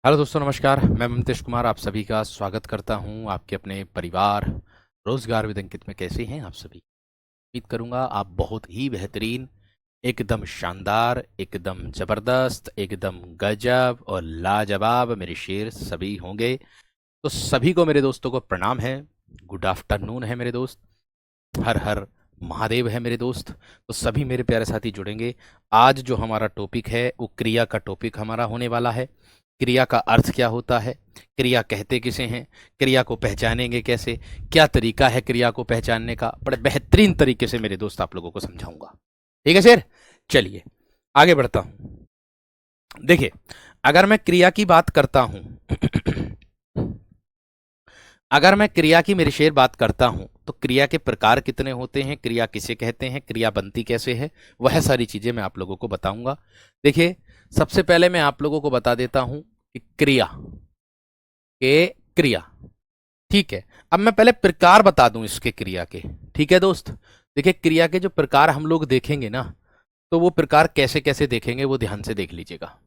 Hello दोस्तों, नमस्कार। मैं ममतेश कुमार आप सभी का स्वागत करता हूं आपके अपने परिवार रोजगार विद अंकित में। कैसे हैं आप सभी? उम्मीद करूंगा आप बहुत ही बेहतरीन, एकदम शानदार, एकदम जबरदस्त, एकदम गजब और लाजवाब मेरे शेर सभी होंगे। तो सभी को मेरे दोस्तों को प्रणाम है, गुड आफ्टरनून है मेरे दोस्त, हर हर महादेव है मेरे दोस्त। तो सभी मेरे प्यारे साथी जुड़ेंगे। आज जो हमारा टॉपिक है वो क्रिया का टॉपिक हमारा होने वाला है। क्रिया का अर्थ क्या होता है, क्रिया कहते किसे हैं, क्रिया को पहचानेंगे कैसे, क्या तरीका है क्रिया को पहचानने का, बड़े बेहतरीन तरीके से मेरे दोस्त आप लोगों को समझाऊंगा। ठीक है शेर, चलिए आगे बढ़ता हूं। देखिए, अगर मैं क्रिया की बात करता हूं अगर मैं क्रिया की मेरे शेर बात करता हूं तो क्रिया के प्रकार कितने होते हैं, क्रिया किसे कहते हैं, क्रिया बनती कैसे है, वह सारी चीजें मैं आप लोगों को बताऊंगा। देखिए, सबसे पहले मैं आप लोगों को बता देता हूं कि क्रिया, ठीक है। अब मैं पहले प्रकार बता दूं इसके क्रिया के। ठीक है दोस्त, देखिए क्रिया के जो प्रकार हम लोग देखेंगे ना, तो वो प्रकार कैसे कैसे देखेंगे वो ध्यान से देख लीजिएगा।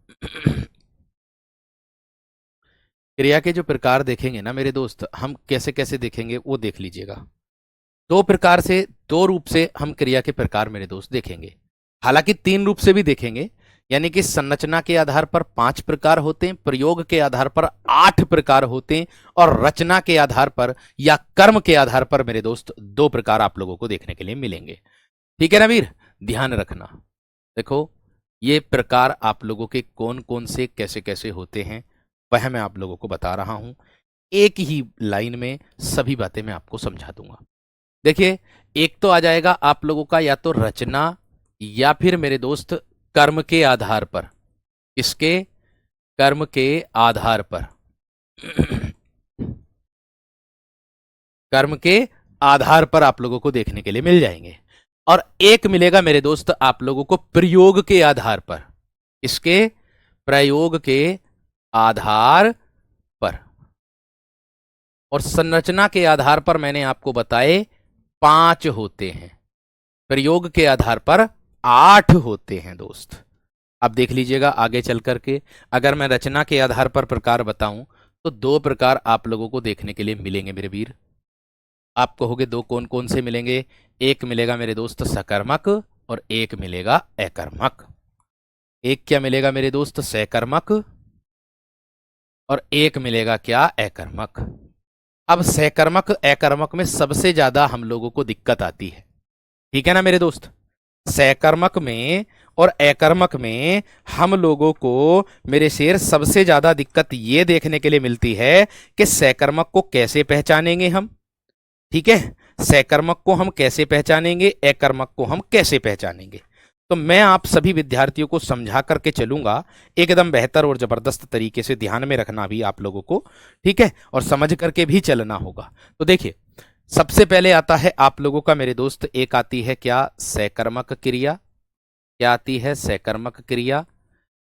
क्रिया के जो प्रकार देखेंगे ना मेरे दोस्त, हम कैसे कैसे देखेंगे वो देख लीजिएगा। दो प्रकार से, दो रूप से हम क्रिया के प्रकार मेरे दोस्त देखेंगे। हालांकि तीन रूप से भी देखेंगे, यानी कि संरचना के आधार पर 5 प्रकार होते हैं, प्रयोग के आधार पर 8 प्रकार होते हैं, और रचना के आधार पर या कर्म के आधार पर मेरे दोस्त 2 प्रकार आप लोगों को देखने के लिए मिलेंगे। ठीक है ना वीर, ध्यान रखना। देखो, ये प्रकार आप लोगों के कौन कौन से कैसे कैसे होते हैं वह मैं आप लोगों को बता रहा हूं। एक ही लाइन में सभी बातें मैं आपको समझा दूंगा। देखिए, एक तो आ जाएगा आप लोगों का या तो रचना या फिर मेरे दोस्त कर्म के आधार पर। किसके? कर्म के आधार पर। कर्म के आधार पर आप लोगों को देखने के लिए मिल जाएंगे। और एक मिलेगा मेरे दोस्त आप लोगों को प्रयोग के आधार पर। इसके प्रयोग के आधार पर। और संरचना के आधार पर मैंने आपको बताए 5 होते हैं, प्रयोग के आधार पर 8 होते हैं दोस्त। अब देख लीजिएगा आगे चल करके, अगर मैं रचना के आधार पर प्रकार बताऊं तो 2 प्रकार आप लोगों को देखने के लिए मिलेंगे मेरे वीर। आप कहोगे दो कौन कौन से मिलेंगे? एक मिलेगा मेरे दोस्त सकर्मक और एक मिलेगा अकर्मक। एक क्या मिलेगा मेरे दोस्त? सकर्मक, और एक मिलेगा क्या? अकर्मक। अब सकर्मक अकर्मक में सबसे ज्यादा हम लोगों को दिक्कत आती है। ठीक है ना मेरे दोस्त? सकर्मक में और अकर्मक में हम लोगों को मेरे शेर सबसे ज्यादा दिक्कत ये देखने के लिए मिलती है कि सकर्मक को कैसे पहचानेंगे हम। ठीक है, सकर्मक को हम कैसे पहचानेंगे, अकर्मक को हम कैसे पहचानेंगे। तो मैं आप सभी विद्यार्थियों को समझा करके चलूंगा एकदम बेहतर और जबरदस्त तरीके से। ध्यान में रखना भी आप लोगों को, ठीक है, और समझ करके भी चलना होगा। तो देखिए, सबसे पहले आता है आप लोगों का मेरे दोस्त, एक आती है क्या? सकर्मक क्रिया। क्या आती है? सकर्मक क्रिया।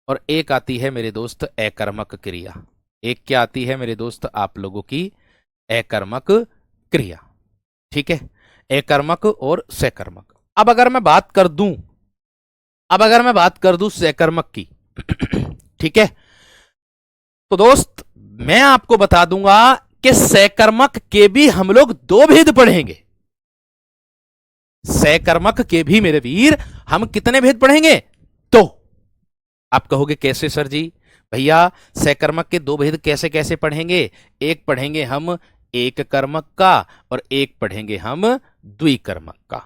और एक आती है मेरे दोस्त अकर्मक क्रिया। एक क्या आती है मेरे दोस्त आप लोगों की? अकर्मक क्रिया। ठीक है, अकर्मक और सकर्मक। अब अगर मैं बात कर दूं सकर्मक की, ठीक है, तो दोस्त मैं आपको बता दूंगा कि सकर्मक के भी हम लोग 2 भेद पढ़ेंगे। सकर्मक के भी मेरे वीर हम कितने भेद पढ़ेंगे? तो आप कहोगे कैसे सर जी? भैया, सकर्मक के 2 भेद कैसे कैसे पढ़ेंगे? एक पढ़ेंगे हम एक कर्मक का, और एक पढ़ेंगे हम द्विकर्मक का।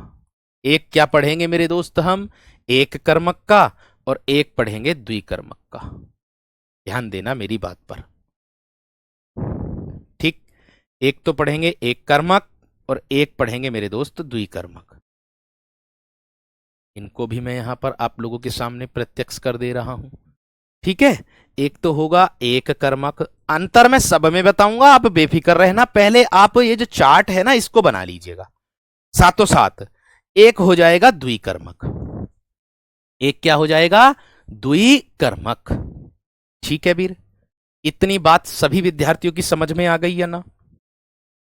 एक क्या पढ़ेंगे मेरे दोस्त? हम एक कर्मक का, और एक पढ़ेंगे द्विकर्मक का। ध्यान देना मेरी बात पर। ठीक, एक तो पढ़ेंगे एक कर्मक और एक पढ़ेंगे मेरे दोस्त द्विकर्मक। इनको भी मैं यहां पर आप लोगों के सामने प्रत्यक्ष कर दे रहा हूं। ठीक है, एक तो होगा एक कर्मक। अंतर मैं सब में बताऊंगा, आप बेफिक्र रहना। पहले आप ये जो चार्ट है ना इसको बना लीजिएगा साथों साथ। एक हो जाएगा द्विकर्मक, एक क्या हो जाएगा? द्विकर्मक। ठीक है वीर, इतनी बात सभी विद्यार्थियों की समझ में आ गई है ना?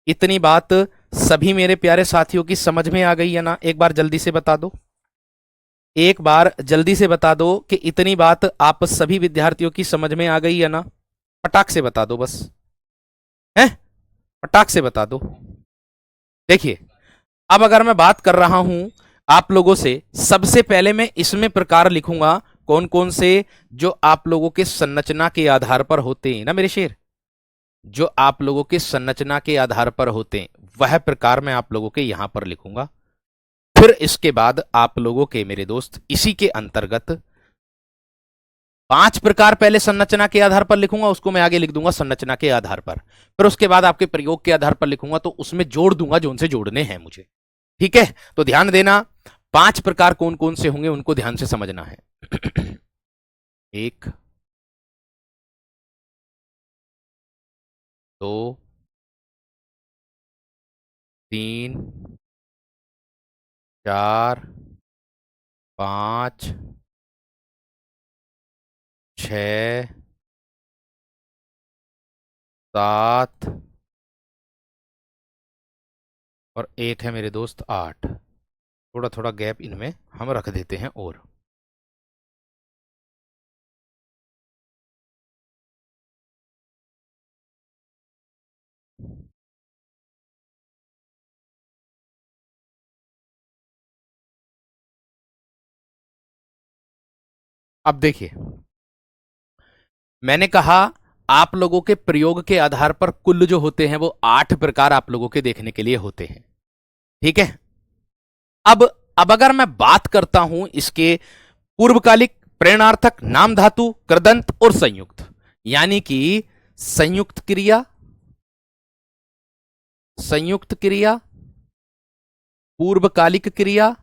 इतनी बात सभी मेरे प्यारे साथियों की समझ में आ गई है ना? एक बार जल्दी से बता दो, एक बार जल्दी से बता दो कि इतनी बात आप सभी विद्यार्थियों की समझ में आ गई है ना? फटाक से बता दो बस, हैं, फटाक से बता दो। देखिए, अब अगर मैं बात कर रहा हूं आप लोगों से, सबसे पहले मैं इसमें प्रकार लिखूंगा कौन कौन से, जो आप लोगों के संरचना के आधार पर होते हैं ना मेरे शेर, जो आप लोगों के संरचना के आधार पर होते हैं, वह प्रकार मैं आप लोगों के यहां पर लिखूंगा। फिर इसके बाद आप लोगों के मेरे दोस्त इसी के अंतर्गत 5 प्रकार पहले संरचना के आधार पर लिखूंगा, उसको मैं आगे लिख दूंगा संरचना के आधार पर। फिर उसके बाद आपके प्रयोग के आधार पर लिखूंगा, तो उसमें जोड़ दूंगा जो उनसे जोड़ने हैं मुझे। ठीक है, तो ध्यान देना, 5 प्रकार कौन कौन से होंगे उनको ध्यान से समझना है। 1, 2, 3, 4, 5, 6, 7 और एक है मेरे दोस्त 8। थोड़ा थोड़ा गैप इनमें हम रख देते हैं। और अब देखिए, मैंने कहा आप लोगों के प्रयोग के आधार पर कुल जो होते हैं वो 8 प्रकार आप लोगों के देखने के लिए होते हैं। ठीक है, अब अगर मैं बात करता हूं इसके पूर्वकालिक, प्रेरणार्थक, नाम धातु, कृदंत और संयुक्त, यानी कि संयुक्त क्रिया, संयुक्त क्रिया, पूर्वकालिक क्रिया,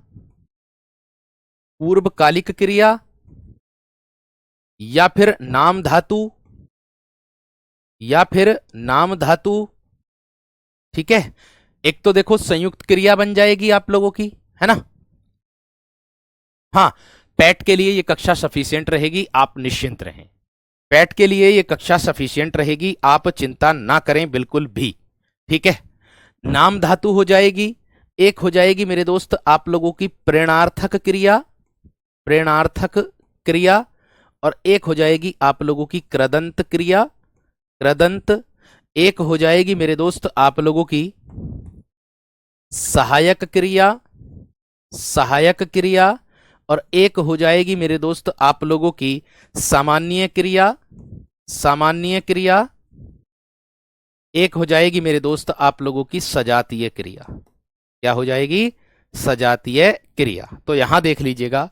पूर्वकालिक क्रिया, या फिर नाम धातु, या फिर नाम धातु। ठीक है, एक तो देखो संयुक्त क्रिया बन जाएगी आप लोगों की, है ना। हाँ, पैट के लिए ये कक्षा सफिशियंट रहेगी, आप निश्चिंत रहें। पैट के लिए ये कक्षा सफिशियंट रहेगी, आप चिंता ना करें बिल्कुल भी। ठीक है, नाम धातु हो जाएगी, एक हो जाएगी मेरे दोस्त आप लोगों की प्रेरणार्थक क्रिया, प्रेरणार्थक क्रिया, और एक हो जाएगी आप लोगों की कृदंत क्रिया, कृदंत। एक हो जाएगी मेरे दोस्त आप लोगों की सहायक क्रिया, सहायक क्रिया, और एक हो जाएगी मेरे दोस्त आप लोगों की सामान्य क्रिया, सामान्य क्रिया। एक हो जाएगी मेरे दोस्त आप लोगों की सजातीय क्रिया। क्या हो जाएगी? सजातीय क्रिया। तो यहां देख लीजिएगा,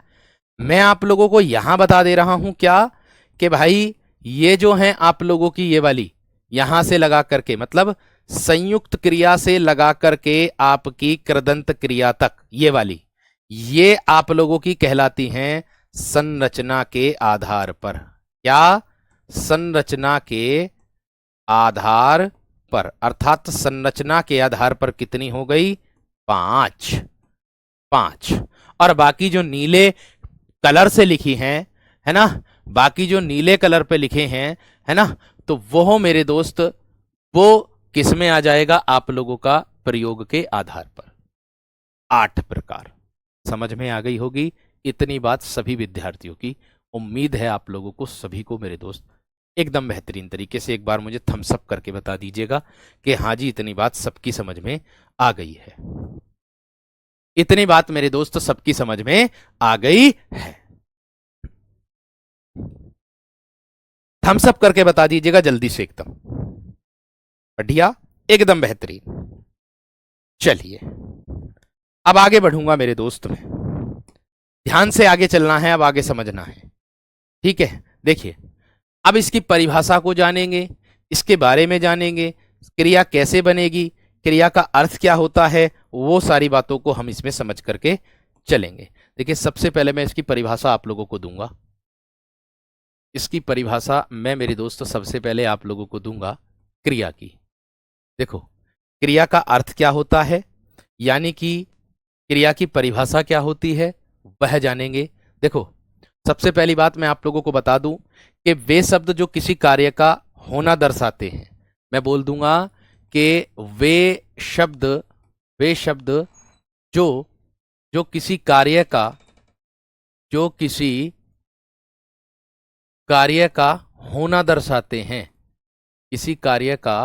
मैं आप लोगों को यहां बता दे रहा हूं क्या, कि भाई ये जो है आप लोगों की ये वाली, यहां से लगा करके, मतलब संयुक्त क्रिया से लगा करके आपकी कृदंत क्रिया तक, ये वाली, ये आप लोगों की कहलाती हैं संरचना के आधार पर। क्या? संरचना के आधार पर, अर्थात संरचना के आधार पर कितनी हो गई? 5, 5। और बाकी जो नीले कलर से लिखी हैं, है ना, बाकी जो नीले कलर पे लिखे हैं, है ना, तो वो मेरे दोस्त, वो किस में आ जाएगा? आप लोगों का प्रयोग के आधार पर। 8 प्रकार समझ में आ गई होगी। इतनी बात सभी विद्यार्थियों की, उम्मीद है आप लोगों को सभी को मेरे दोस्त एकदम बेहतरीन तरीके से एक बार मुझे थम्स अप करके बता दीजिएगा कि हाँ जी, इतनी बात सबकी समझ में आ गई है। इतनी बात मेरे दोस्त सबकी समझ में आ गई है। थम्स अप करके बता दीजिएगा जल्दी से, एकदम बढ़िया, एकदम बेहतरीन। चलिए, अब आगे बढ़ूंगा मेरे दोस्त में, ध्यान से आगे चलना है, अब आगे समझना है। ठीक है, देखिए, अब इसकी परिभाषा को जानेंगे, इसके बारे में जानेंगे, क्रिया कैसे बनेगी, क्रिया का अर्थ क्या होता है, वो सारी बातों को हम इसमें समझ करके चलेंगे। देखिए, सबसे पहले मैं इसकी परिभाषा आप लोगों को दूंगा। इसकी परिभाषा मैं मेरे दोस्त सबसे पहले आप लोगों को दूंगा क्रिया की। देखो, क्रिया का अर्थ क्या होता है, यानी कि क्रिया की परिभाषा क्या होती है, वह जानेंगे। देखो, सबसे पहली बात मैं आप लोगों को बता दूं कि वे शब्द जो किसी कार्य का होना दर्शाते हैं, मैं बोल दूंगा कि वे शब्द जो जो किसी कार्य का, जो किसी कार्य का होना दर्शाते हैं, किसी कार्य का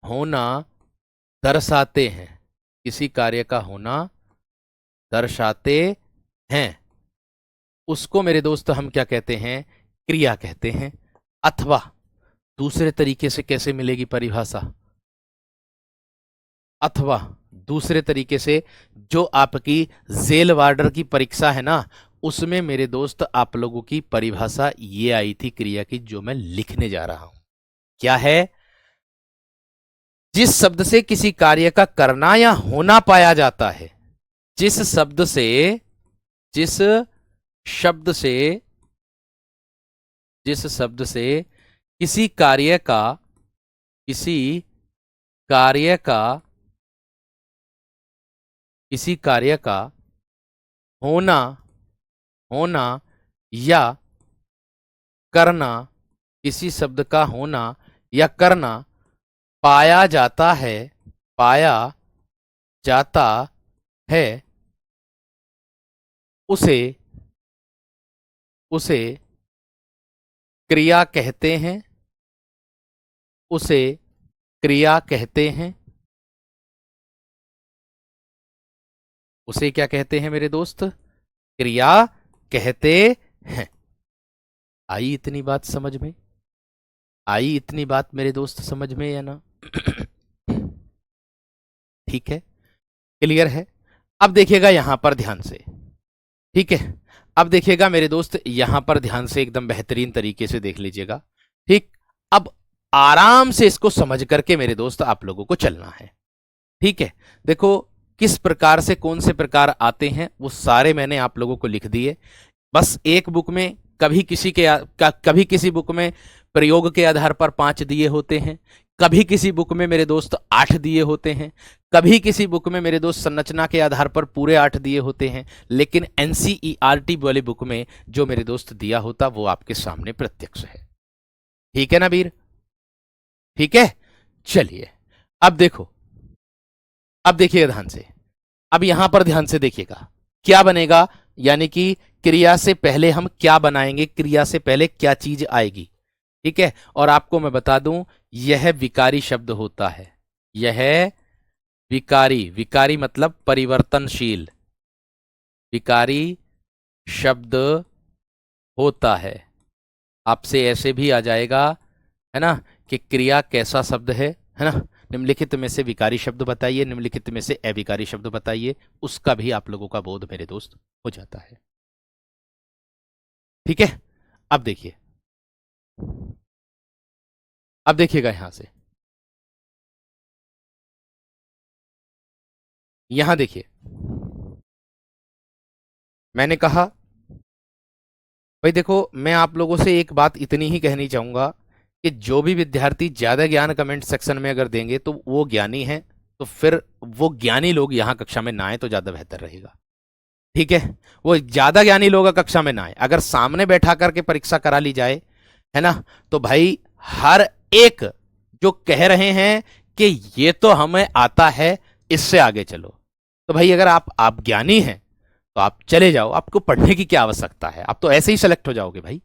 होना दर्शाते हैं, किसी कार्य का होना दर्शाते हैं, उसको मेरे दोस्त हम क्या कहते हैं? क्रिया कहते हैं। अथवा दूसरे तरीके से कैसे मिलेगी परिभाषा? अथवा दूसरे तरीके से, जो आपकी जेल वार्डर की परीक्षा है ना, उसमें मेरे दोस्त आप लोगों की परिभाषा ये आई थी क्रिया की, जो मैं लिखने जा रहा हूं। क्या है? जिस शब्द से किसी कार्य का करना या होना पाया जाता है, जिस शब्द से, जिस शब्द से, जिस शब्द से किसी कार्य का, किसी कार्य का, किसी कार्य का होना, होना या करना, किसी शब्द का होना या करना पाया जाता है, पाया जाता है, उसे, उसे क्रिया कहते हैं, उसे क्रिया कहते हैं। उसे क्या कहते हैं मेरे दोस्त? क्रिया कहते हैं। आई इतनी बात समझ में? आई इतनी बात मेरे दोस्त समझ में या ना? ठीक है, क्लियर है। अब देखिएगा यहां पर ध्यान से, ठीक है। अब देखिएगा मेरे दोस्त यहां पर ध्यान से, एकदम बेहतरीन तरीके से देख लीजिएगा, ठीक। अब आराम से इसको समझ करके मेरे दोस्त आप लोगों को चलना है, ठीक है। देखो किस प्रकार से कौन से प्रकार आते हैं वो सारे मैंने आप लोगों को लिख दिए। बस एक बुक में कभी किसी के कभी किसी बुक में प्रयोग के आधार पर 5 दिए होते हैं, कभी किसी बुक में मेरे दोस्त 8 दिए होते हैं, कभी किसी बुक में मेरे दोस्त संरचना के आधार पर पूरे 8 दिए होते हैं। लेकिन एनसीईआरटी वाली बुक में जो मेरे दोस्त दिया होता वो आपके सामने प्रत्यक्ष है। ठीक है ना वीर? ठीक है, चलिए अब देखो, अब देखिएगा ध्यान से, अब यहां पर ध्यान से देखिएगा क्या बनेगा, यानी कि क्रिया से पहले हम क्या बनाएंगे, क्रिया से पहले क्या चीज आएगी, ठीक है। और आपको मैं बता दूं यह विकारी शब्द होता है, यह विकारी, विकारी मतलब परिवर्तनशील, विकारी शब्द होता है। आपसे ऐसे भी आ जाएगा है ना कि क्रिया कैसा शब्द है ना, निम्नलिखित में से विकारी शब्द बताइए, निम्नलिखित में से अविकारी शब्द बताइए, उसका भी आप लोगों का बोध मेरे दोस्त हो जाता है। ठीक है, अब देखिए, अब देखिएगा यहां से, यहां देखिए मैंने कहा भाई देखो, मैं आप लोगों से एक बात इतनी ही कहनी चाहूंगा कि जो भी विद्यार्थी ज्यादा ज्ञान कमेंट सेक्शन में अगर देंगे तो वो ज्ञानी है, तो फिर वो ज्ञानी लोग यहां कक्षा में ना आए तो ज्यादा बेहतर रहेगा। ठीक है, वो ज्यादा ज्ञानी लोग कक्षा में ना आए, अगर सामने बैठा करके परीक्षा करा ली जाए है ना, तो भाई हर एक जो कह रहे हैं कि ये तो हमें आता है, इससे आगे चलो, तो भाई अगर आप ज्ञानी हैं तो आप चले जाओ, आपको पढ़ने की क्या आवश्यकता है, आप तो ऐसे ही सेलेक्ट हो जाओगे भाई,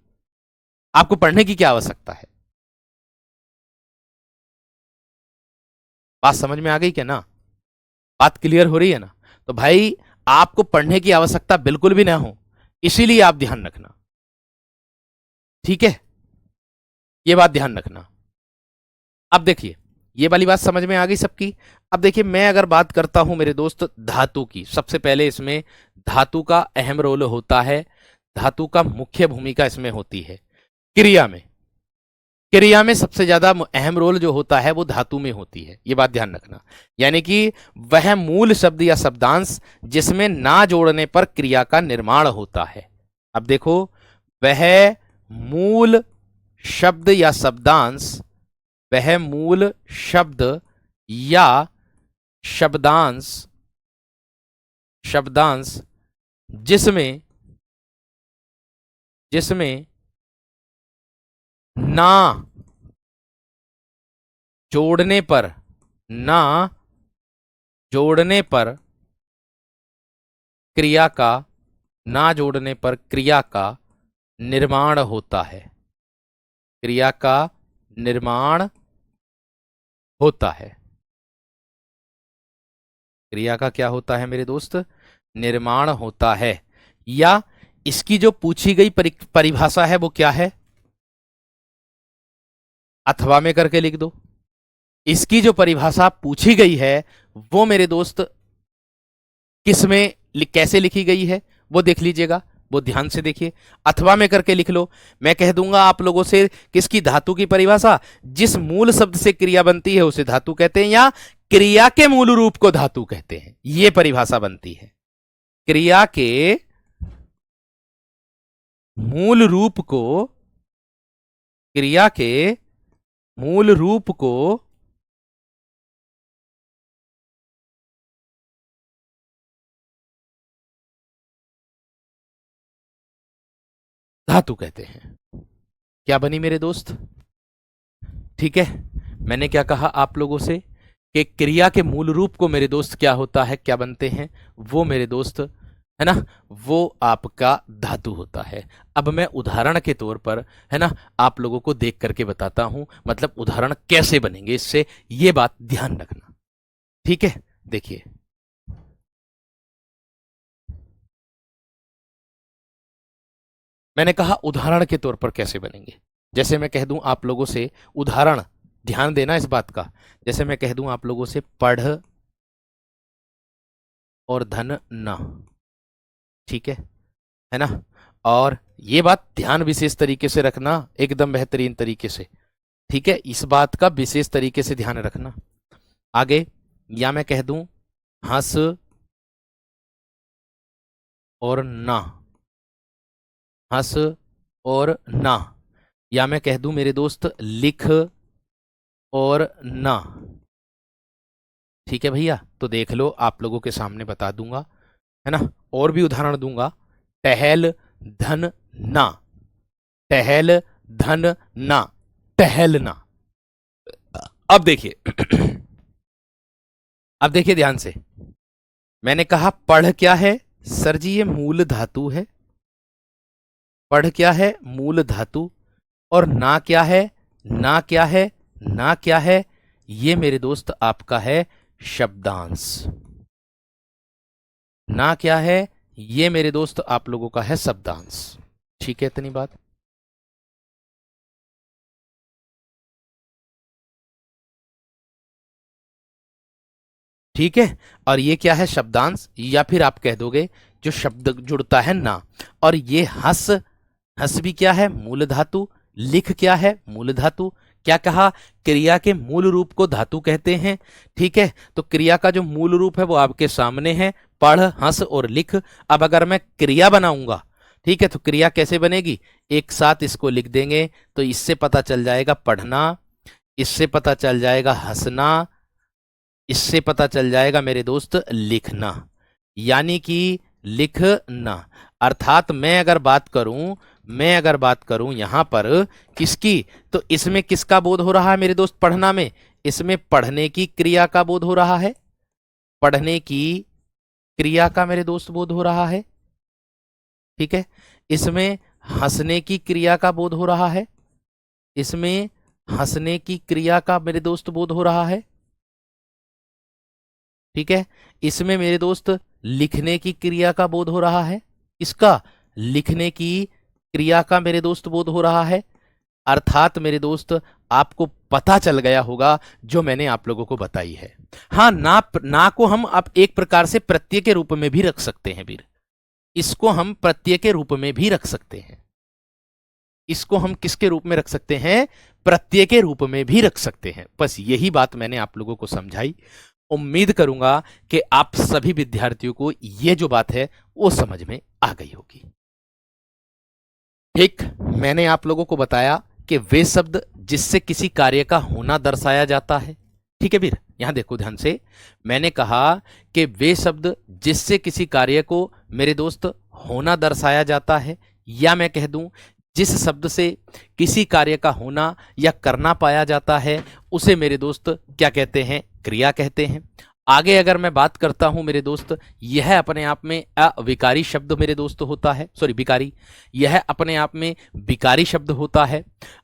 आपको पढ़ने की क्या आवश्यकता है। बात समझ में आ गई क्या ना? बात क्लियर हो रही है ना? तो भाई आपको पढ़ने की आवश्यकता बिल्कुल भी ना हो, इसीलिए आप ध्यान रखना, ठीक है, ये बात ध्यान रखना। अब देखिए ये वाली बात समझ में आ गई सबकी। अब देखिए मैं अगर बात करता हूं मेरे दोस्त धातु की, सबसे पहले इसमें धातु का अहम रोल होता है, धातु का मुख्य भूमिका इसमें होती है क्रिया में, क्रिया में सबसे ज्यादा अहम रोल जो होता है वो धातु में होती है, ये बात ध्यान रखना। यानी कि वह मूल शब्द या शब्दांश जिसमें ना जोड़ने पर क्रिया का निर्माण होता है। अब देखो, वह मूल शब्द या शब्दांश, वह मूल शब्द या शब्दांश, शब्दांश जिसमें, जिसमें ना जोड़ने पर, ना जोड़ने पर क्रिया का, ना जोड़ने पर क्रिया का निर्माण होता है, क्रिया का निर्माण होता है। क्रिया का क्या होता है मेरे दोस्त? निर्माण होता है। या इसकी जो पूछी गई परिभाषा है वो क्या है? अथवा में करके लिख दो। इसकी जो परिभाषा पूछी गई है वो मेरे दोस्त किसमें कैसे लिखी गई है वो देख लीजिएगा, वो ध्यान से देखिए। अथवा में करके लिख लो। मैं कह दूंगा आप लोगों से किसकी, धातु की परिभाषा। जिस मूल शब्द से क्रिया बनती है उसे धातु कहते हैं, या क्रिया के मूल रूप को धातु कहते हैं, ये परिभाषा बनती है। क्रिया के मूल रूप को, क्रिया के मूल रूप को धातु कहते हैं। क्या बनी मेरे दोस्त? ठीक है, मैंने क्या कहा आप लोगों से कि क्रिया के मूल रूप को मेरे दोस्त क्या होता है, क्या बनते हैं वो मेरे दोस्त, है ना, वो आपका धातु होता है। अब मैं उदाहरण के तौर पर, है ना, आप लोगों को देख करके बताता हूं, मतलब उदाहरण कैसे बनेंगे इससे, ये बात ध्यान रखना। ठीक है, देखिए मैंने कहा उदाहरण के तौर पर कैसे बनेंगे। जैसे मैं कह दूं आप लोगों से उदाहरण, ध्यान देना इस बात का। जैसे मैं कह दूं आप लोगों से पढ़ और धन न, ठीक है ना, और ये बात ध्यान विशेष तरीके से रखना, एकदम बेहतरीन तरीके से। ठीक है, इस बात का विशेष तरीके से ध्यान रखना। आगे, या मैं कह दूं हंस और ना, हंस और ना, या मैं कह दूं मेरे दोस्त लिख और ना। ठीक है भैया, तो देख लो, आप लोगों के सामने बता दूंगा, है ना, और भी उदाहरण दूंगा। टहल धन ना, टहल धन ना, टहलना। अब देखिए अब देखिए ध्यान से, मैंने कहा पढ़ क्या है सर जी, ये मूल धातु है। पढ़ क्या है? मूल धातु। और ना क्या है? ना क्या है? ना क्या है? ये मेरे दोस्त आपका है शब्दांश। ना क्या है? ये मेरे दोस्त आप लोगों का है शब्दांश। ठीक है, इतनी बात। ठीक है, और ये क्या है? शब्दांश, या फिर आप कह दोगे जो शब्द जुड़ता है ना। और ये हंस, हंस भी क्या है? मूल धातु। लिख क्या है? मूल धातु। क्या कहा? क्रिया के मूल रूप को धातु कहते हैं। ठीक है, तो क्रिया का जो मूल रूप है वो आपके सामने है, पढ़, हंस और लिख। अब अगर मैं क्रिया बनाऊंगा, ठीक है, तो क्रिया कैसे बनेगी? एक साथ इसको लिख देंगे तो इससे पता चल जाएगा पढ़ना, इससे पता चल जाएगा हंसना, इससे पता चल जाएगा मेरे दोस्त लिखना, यानी कि लिखना। अर्थात मैं अगर बात करूं यहां पर किसकी, तो इसमें किसका बोध हो रहा है मेरे दोस्त? पढ़ना में। इसमें पढ़ने की क्रिया का बोध हो रहा है, पढ़ने की क्रिया का मेरे दोस्त बोध हो रहा है। ठीक है, इसमें हंसने की क्रिया का बोध हो रहा है, इसमें हंसने की क्रिया का मेरे दोस्त बोध हो रहा है। ठीक है, इसमें मेरे दोस्त लिखने की क्रिया का बोध हो रहा है। इसका लिखने की क्रिया का मेरे दोस्त बोध हो रहा है। अर्थात मेरे दोस्त आपको पता चल गया होगा जो मैंने आप लोगों को बताई है। हाँ, ना को हम अब एक प्रकार से प्रत्यय के रूप में भी रख सकते हैं वीर। इसको हम प्रत्यय के रूप में भी रख सकते हैं। इसको हम किसके रूप में रख सकते हैं? प्रत्यय के रूप में भी रख सकते हैं। बस यही बात मैंने आप लोगों को समझाई। उम्मीद करूंगा कि आप सभी विद्यार्थियों को ये जो बात है वो समझ में आ गई होगी। ठीक, मैंने आप लोगों को बताया कि वे शब्द जिससे किसी कार्य का होना दर्शाया जाता है। ठीक है वीर, यहां देखो ध्यान से, मैंने कहा कि वे शब्द जिससे किसी कार्य को मेरे दोस्त होना दर्शाया जाता है, या मैं कह दूं जिस शब्द से किसी कार्य का होना या करना पाया जाता है उसे मेरे दोस्त क्या कहते हैं? क्रिया कहते हैं। आगे अगर मैं बात करता हूं मेरे दोस्त, यह अपने आप में अविकारी शब्द मेरे दोस्त होता है, सॉरी विकारी, यह अपने आप में विकारी शब्द होता है।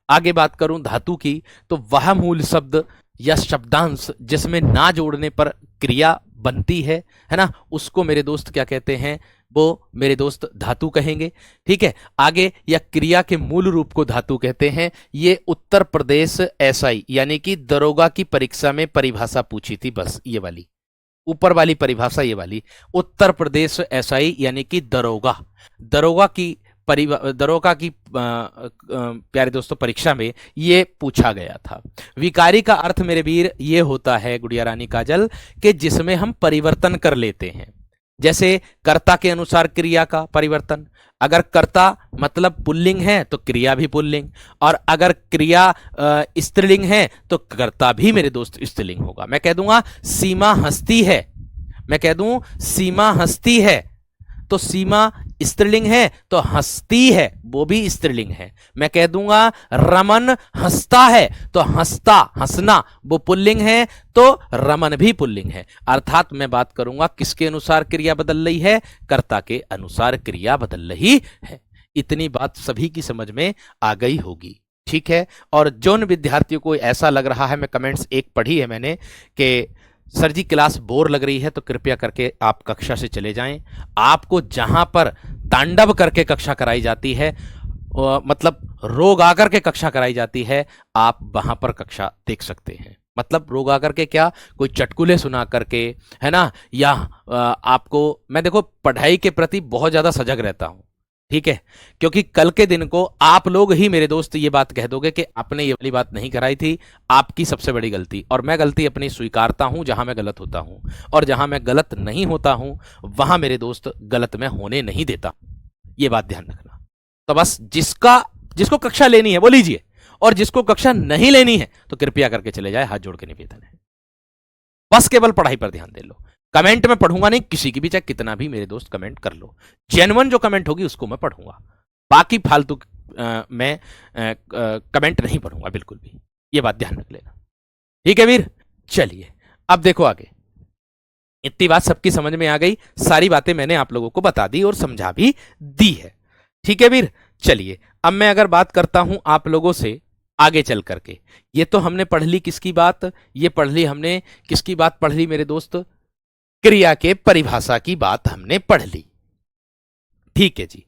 आगे बात करूं धातु की, तो वह मूल शब्द या शब्दांश जिसमें ना जोड़ने पर क्रिया बनती है ना, उसको मेरे दोस्त क्या कहते हैं, वो मेरे दोस्त धातु कहेंगे। ठीक है, आगे या क्रिया के मूल रूप को धातु कहते हैं। ये उत्तर प्रदेश एसआई यानी कि दरोगा की परीक्षा में परिभाषा पूछी थी, बस ये वाली ऊपर वाली परिभाषा, ये वाली उत्तर प्रदेश एसआई यानी कि दरोगा, दरोगा की प्यारे दोस्तों परीक्षा में ये पूछा गया था। विकारी का अर्थ मेरे वीर ये होता है गुड़िया रानी काजल कि जिसमें हम परिवर्तन कर लेते हैं, जैसे कर्ता के अनुसार क्रिया का परिवर्तन। अगर कर्ता मतलब पुल्लिंग है तो क्रिया भी पुल्लिंग, और अगर क्रिया स्त्रीलिंग है तो कर्ता भी मेरे दोस्त स्त्रीलिंग होगा। मैं कह दूंगा सीमा हंसती है, मैं कह दूं सीमा हंसती है तो सीमा स्त्रीलिंग है, तो हंसती है वो भी स्त्रीलिंग है। मैं कह दूंगा रमन हंसता है तो हंसता हंसना वो पुल्लिंग है, तो रमन भी पुल्लिंग है। अर्थात मैं बात करूंगा किसके अनुसार क्रिया बदल रही है, कर्ता के अनुसार क्रिया बदल रही है। इतनी बात सभी की समझ में आ गई होगी। ठीक है, और जिन विद्यार्थियों को ऐसा लग रहा है, मैं कमेंट्स एक पढ़ी है मैंने कि सर जी क्लास बोर लग रही है, तो कृपया करके आप कक्षा से चले जाएं। आपको जहां पर तांडव करके कक्षा कराई जाती है, मतलब रोग आकर के कक्षा कराई जाती है, आप वहां पर कक्षा देख सकते हैं। मतलब रोग आकर के क्या, कोई चटकुले सुना करके, है ना, या आपको, मैं देखो पढ़ाई के प्रति बहुत ज्यादा सजग रहता हूं। ठीक है, क्योंकि कल के दिन को आप लोग ही मेरे दोस्त ये बात कह दोगे कि आपने ये वाली बात नहीं कराई थी, आपकी सबसे बड़ी गलती। और मैं गलती अपनी स्वीकारता हूं जहां मैं गलत होता हूं, और जहां मैं गलत नहीं होता हूं वहां मेरे दोस्त गलत मैं होने नहीं देता। ये बात ध्यान रखना। तो बस जिसको कक्षा लेनी है वो लीजिए, और जिसको कक्षा नहीं लेनी है तो कृपया करके चले जाए, हाथ जोड़ के निवेदन है। बस केवल पढ़ाई पर ध्यान दे लो। कमेंट में पढ़ूंगा नहीं किसी की भी, चाहे कितना भी मेरे दोस्त कमेंट कर लो, जेन्युइन जो कमेंट होगी उसको मैं पढ़ूंगा, बाकी फालतू मैं कमेंट नहीं पढ़ूंगा बिल्कुल भी। ये बात ध्यान रख लेना। ठीक है वीर, चलिए अब देखो आगे। इतनी बात सबकी समझ में आ गई, सारी बातें मैंने आप लोगों को बता दी और समझा भी दी है। ठीक है वीर, चलिए अब मैं अगर बात करता हूं आप लोगों से आगे चल करके। ये तो हमने पढ़ ली किसकी बात, ये पढ़ ली हमने किसकी बात पढ़ ली मेरे दोस्त, क्रिया के परिभाषा की बात हमने पढ़ ली। ठीक है जी,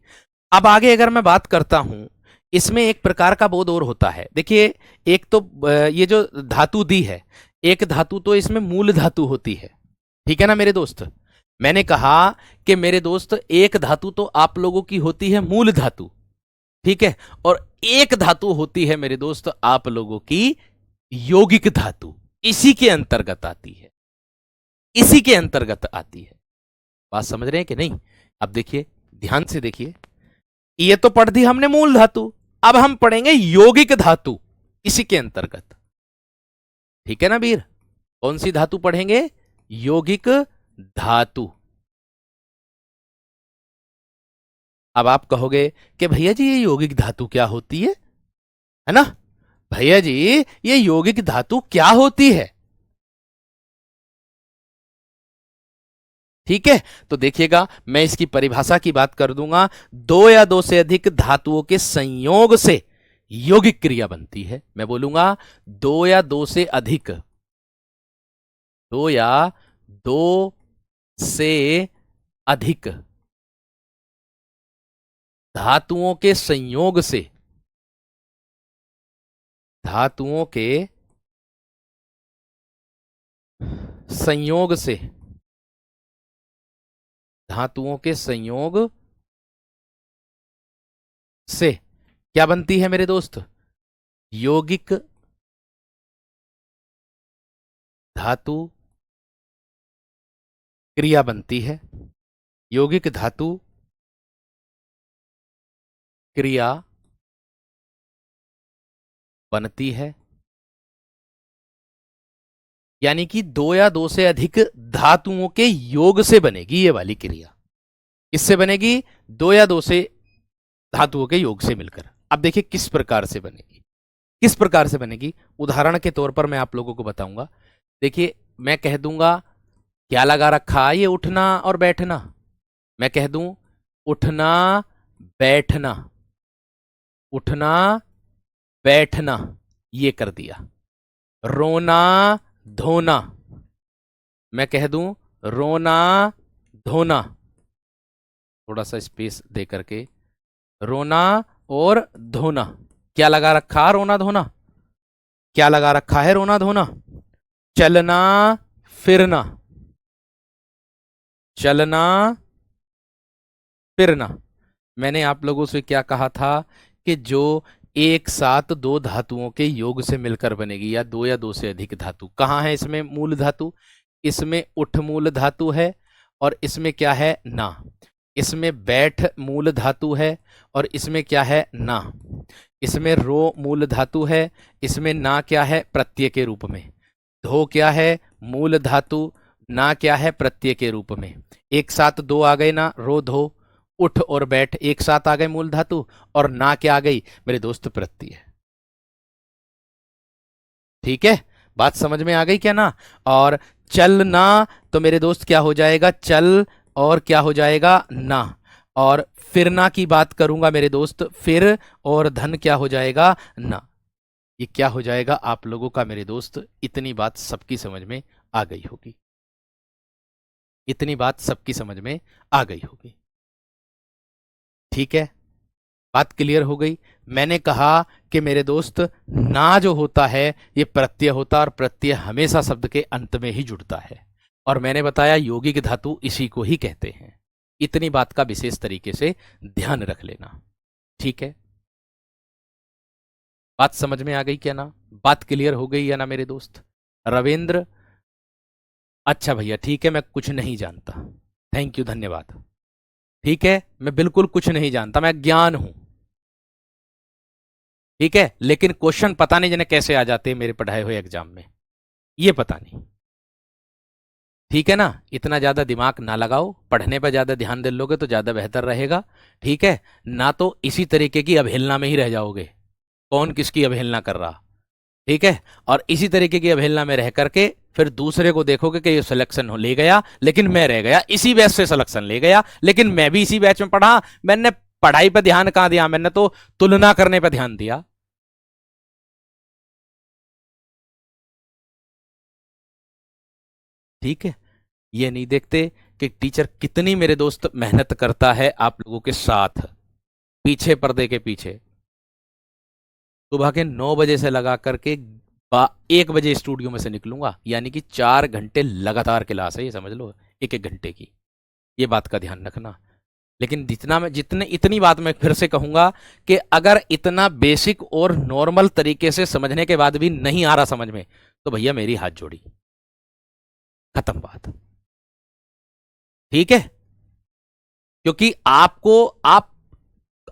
अब आगे अगर मैं बात करता हूं, इसमें एक प्रकार का बोध और होता है। देखिए, एक तो ये जो धातु दी है, एक धातु तो इसमें मूल धातु होती है। ठीक है ना मेरे दोस्त, मैंने कहा कि मेरे दोस्त एक धातु तो आप लोगों की होती है मूल धातु, ठीक है, और एक धातु होती है मेरे दोस्त आप लोगों की यौगिक धातु, इसी के अंतर्गत आती है, इसी के अंतर्गत आती है। बात समझ रहे हैं कि नहीं? अब देखिए, ध्यान से देखिए, ये तो पढ़ दी हमने मूल धातु, अब हम पढ़ेंगे यौगिक धातु इसी के अंतर्गत। ठीक है ना वीर, कौन सी धातु पढ़ेंगे? यौगिक धातु। अब आप कहोगे कि भैया जी ये यौगिक धातु क्या होती है ना? भैया जी ये यौगिक धातु क्या होती है? ठीक है, तो देखिएगा मैं इसकी परिभाषा की बात कर दूंगा। दो या दो से अधिक धातुओं के संयोग से यौगिक क्रिया बनती है। मैं बोलूंगा दो या दो से अधिक, दो या दो से अधिक धातुओं के संयोग से, धातुओं के संयोग से, धातुओं के संयोग से क्या बनती है मेरे दोस्त? यौगिक धातु क्रिया बनती है। यौगिक धातु क्रिया बनती है, यानी कि दो या दो से अधिक धातुओं के योग से बनेगी ये वाली क्रिया। इससे बनेगी दो या दो से धातुओं के योग से मिलकर। अब देखिए किस प्रकार से बनेगी, किस प्रकार से बनेगी, उदाहरण के तौर पर मैं आप लोगों को बताऊंगा। देखिए, मैं कह दूंगा क्या लगा रखा, ये उठना और बैठना। मैं कह दूं उठना बैठना, उठना बैठना, ये कर दिया। रोना धोना, मैं कह दूं रोना धोना, थोड़ा सा स्पेस दे करके, रोना और धोना। क्या लगा रखा रोना धोना, क्या लगा रखा है रोना धोना? चलना फिरना, चलना फिरना। मैंने आप लोगों से क्या कहा था कि जो एक साथ दो धातुओं के योग से मिलकर बनेगी, या दो से अधिक धातु, कहाँ है इसमें मूल धातु? इसमें उठ मूल धातु है, और इसमें क्या है ना, इसमें बैठ मूल धातु है, और इसमें क्या है ना, इसमें रो मूल धातु है, इसमें ना क्या है प्रत्यय के रूप में, धो क्या है मूल धातु, ना क्या है प्रत्यय के रूप में। एक साथ दो आ गए ना, रो धो, उठ और बैठ एक साथ आ गए मूल धातु, और ना क्या आ गई मेरे दोस्त प्रत्यय। ठीक है, बात समझ में आ गई क्या ना? और चलना तो मेरे दोस्त क्या हो जाएगा चल, और क्या हो जाएगा ना। और फिरना की बात करूंगा मेरे दोस्त, फिर और धन क्या हो जाएगा ना। ये क्या हो जाएगा आप लोगों का मेरे दोस्त? इतनी बात सबकी समझ में आ गई होगी, इतनी बात सबकी समझ में आ गई होगी। ठीक है, बात क्लियर हो गई। मैंने कहा कि मेरे दोस्त ना जो होता है ये प्रत्यय होता है, और प्रत्यय हमेशा शब्द के अंत में ही जुड़ता है, और मैंने बताया यौगिक धातु इसी को ही कहते हैं। इतनी बात का विशेष तरीके से ध्यान रख लेना। ठीक है, बात समझ में आ गई क्या ना? बात क्लियर हो गई या ना मेरे दोस्त? रविंद्र, अच्छा भैया ठीक है, मैं कुछ नहीं जानता, थैंक यू धन्यवाद। ठीक है, मैं बिल्कुल कुछ नहीं जानता, मैं ज्ञान हूं। ठीक है, लेकिन क्वेश्चन पता नहीं जने कैसे आ जाते हैं मेरे पढ़ाए हुए एग्जाम में, ये पता नहीं। ठीक है ना, इतना ज्यादा दिमाग ना लगाओ, पढ़ने पर ज्यादा ध्यान दे लोगे तो ज्यादा बेहतर रहेगा। ठीक है ना, तो इसी तरीके की अवहेलना में ही रह जाओगे, कौन किसकी अवहेलना कर रहा। ठीक है, और इसी तरीके की अवहेलना में रह करके फिर दूसरे को देखोगे कि ये सिलेक्शन हो ले गया लेकिन मैं रह गया, इसी बैच से सिलेक्शन ले गया लेकिन मैं भी इसी बैच में पढ़ा। मैंने पढ़ाई पर ध्यान कहां दिया, मैंने तो तुलना करने पर ध्यान दिया। ठीक है, ये नहीं देखते कि टीचर कितनी मेरे दोस्त मेहनत करता है आप लोगों के साथ, पीछे पर्दे के पीछे। सुबह के 9 बजे से लगा करके 1 बजे स्टूडियो में से निकलूंगा, यानी कि 4 घंटे लगातार क्लास है, ये समझ लो, एक एक घंटे की। ये बात का ध्यान रखना। लेकिन जितना मैं जितने इतनी बात मैं फिर से कहूंगा कि अगर इतना बेसिक और नॉर्मल तरीके से समझने के बाद भी नहीं आ रहा समझ में, तो भैया मेरी हाथ जोड़ी, खत्म बात। ठीक है, क्योंकि आपको, आप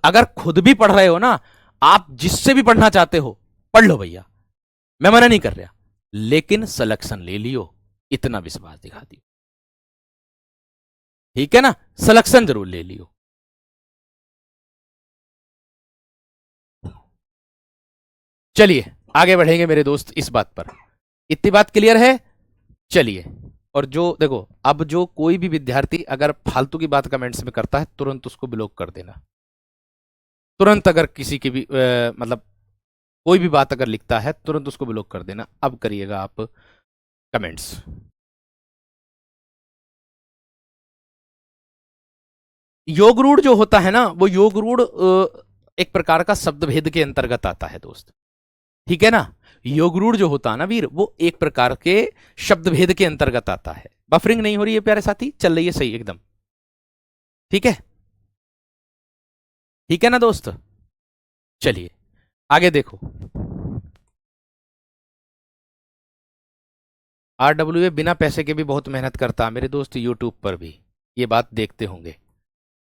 अगर खुद भी पढ़ रहे हो ना, आप जिससे भी पढ़ना चाहते हो पढ़ लो भैया, मैं मना नहीं कर रहा, लेकिन सिलेक्शन ले लियो, इतना विश्वास दिखा दियो। ठीक है ना, सिलेक्शन जरूर ले लियो। चलिए आगे बढ़ेंगे मेरे दोस्त इस बात पर, इतनी बात क्लियर है? चलिए, और जो देखो, अब जो कोई भी विद्यार्थी अगर फालतू की बात कमेंट्स में करता है तुरंत उसको ब्लॉक कर देना, तुरंत। अगर किसी की भी मतलब कोई भी बात अगर लिखता है तुरंत उसको ब्लॉक कर देना। अब करिएगा आप कमेंट्स। योग रूढ़ जो होता है ना, वो योग रूढ़ एक प्रकार का शब्द भेद के अंतर्गत आता है दोस्त। ठीक है ना, योग रूढ़ जो होता है ना वीर, वो एक प्रकार के शब्द भेद के अंतर्गत आता है। बफरिंग नहीं हो रही है प्यारे साथी, चल रही है सही एकदम। ठीक है, ठीक है ना दोस्त? चलिए आगे देखो। RWA बिना पैसे के भी बहुत मेहनत करता है मेरे दोस्त, यूट्यूब पर भी ये बात देखते होंगे।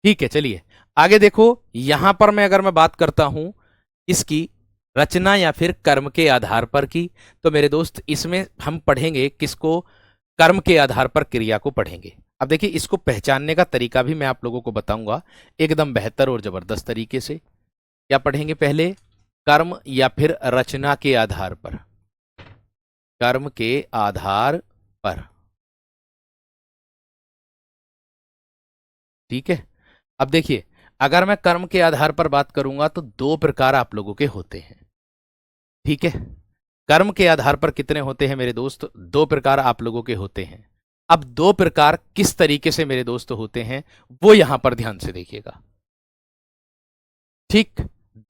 ठीक है, चलिए आगे देखो। यहां पर मैं बात करता हूं इसकी रचना या फिर कर्म के आधार पर की, तो मेरे दोस्त इसमें हम पढ़ेंगे किसको? कर्म के आधार पर क्रिया को पढ़ेंगे। अब देखिए, इसको पहचानने का तरीका भी मैं आप लोगों को बताऊंगा एकदम बेहतर और जबरदस्त तरीके से। क्या पढ़ेंगे पहले? कर्म या फिर रचना के आधार पर, कर्म के आधार पर। ठीक है, अब देखिए, अगर मैं कर्म के आधार पर बात करूंगा तो दो प्रकार आप लोगों के होते हैं। ठीक है, कर्म के आधार पर कितने होते हैं मेरे दोस्त? 2 प्रकार आप लोगों के होते हैं। अब 2 प्रकार किस तरीके से मेरे दोस्त होते हैं वो यहां पर ध्यान से देखिएगा। ठीक,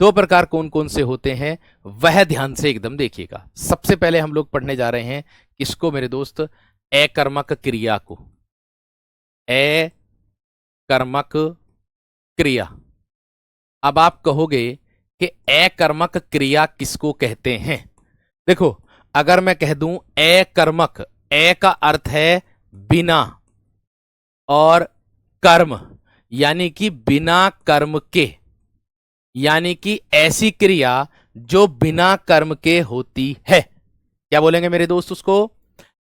2 प्रकार कौन कौन से होते हैं वह ध्यान से एकदम देखिएगा। सबसे पहले हम लोग पढ़ने जा रहे हैं किसको मेरे दोस्त? अकर्मक क्रिया को। अकर्मक क्रिया। अब आप कहोगे कि अकर्मक क्रिया किसको कहते हैं? देखो, अगर मैं कह दूं अकर्मक, ए का अर्थ है बिना और कर्म यानी कि बिना कर्म के, यानी कि ऐसी क्रिया जो बिना कर्म के होती है। क्या बोलेंगे मेरे दोस्त उसको?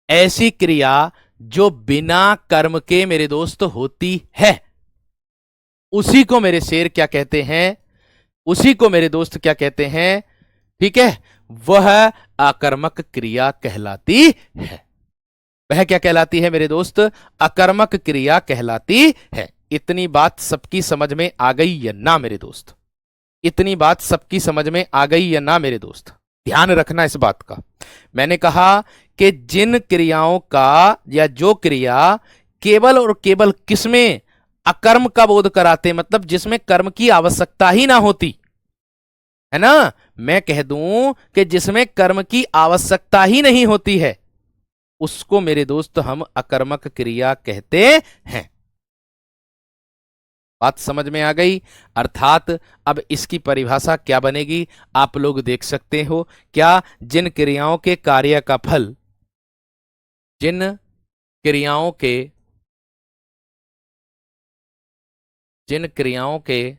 ऐसी क्रिया जो बिना कर्म के मेरे दोस्त होती है, उसी को मेरे शेर क्या कहते हैं? उसी को मेरे दोस्त क्या कहते हैं? ठीक है, वह अकर्मक क्रिया कहलाती है। वह क्या कहलाती है मेरे दोस्त? अकर्मक क्रिया कहलाती है। इतनी बात सबकी समझ में आ गई या ना मेरे दोस्त? इतनी बात सबकी समझ में आ गई या ना मेरे दोस्त? ध्यान रखना इस बात का। मैंने कहा कि जिन क्रियाओं का या जो क्रिया केवल और केवल किसमें अकर्म का बोध कराते, मतलब जिसमें कर्म की आवश्यकता ही ना होती है ना, मैं कह दूं कि जिसमें कर्म की आवश्यकता ही नहीं होती है, उसको मेरे दोस्त हम अकर्मक क्रिया कहते हैं। बात समझ में आ गई? अर्थात अब इसकी परिभाषा क्या बनेगी आप लोग देख सकते हो क्या? जिन क्रियाओं के कार्य का फल, जिन क्रियाओं के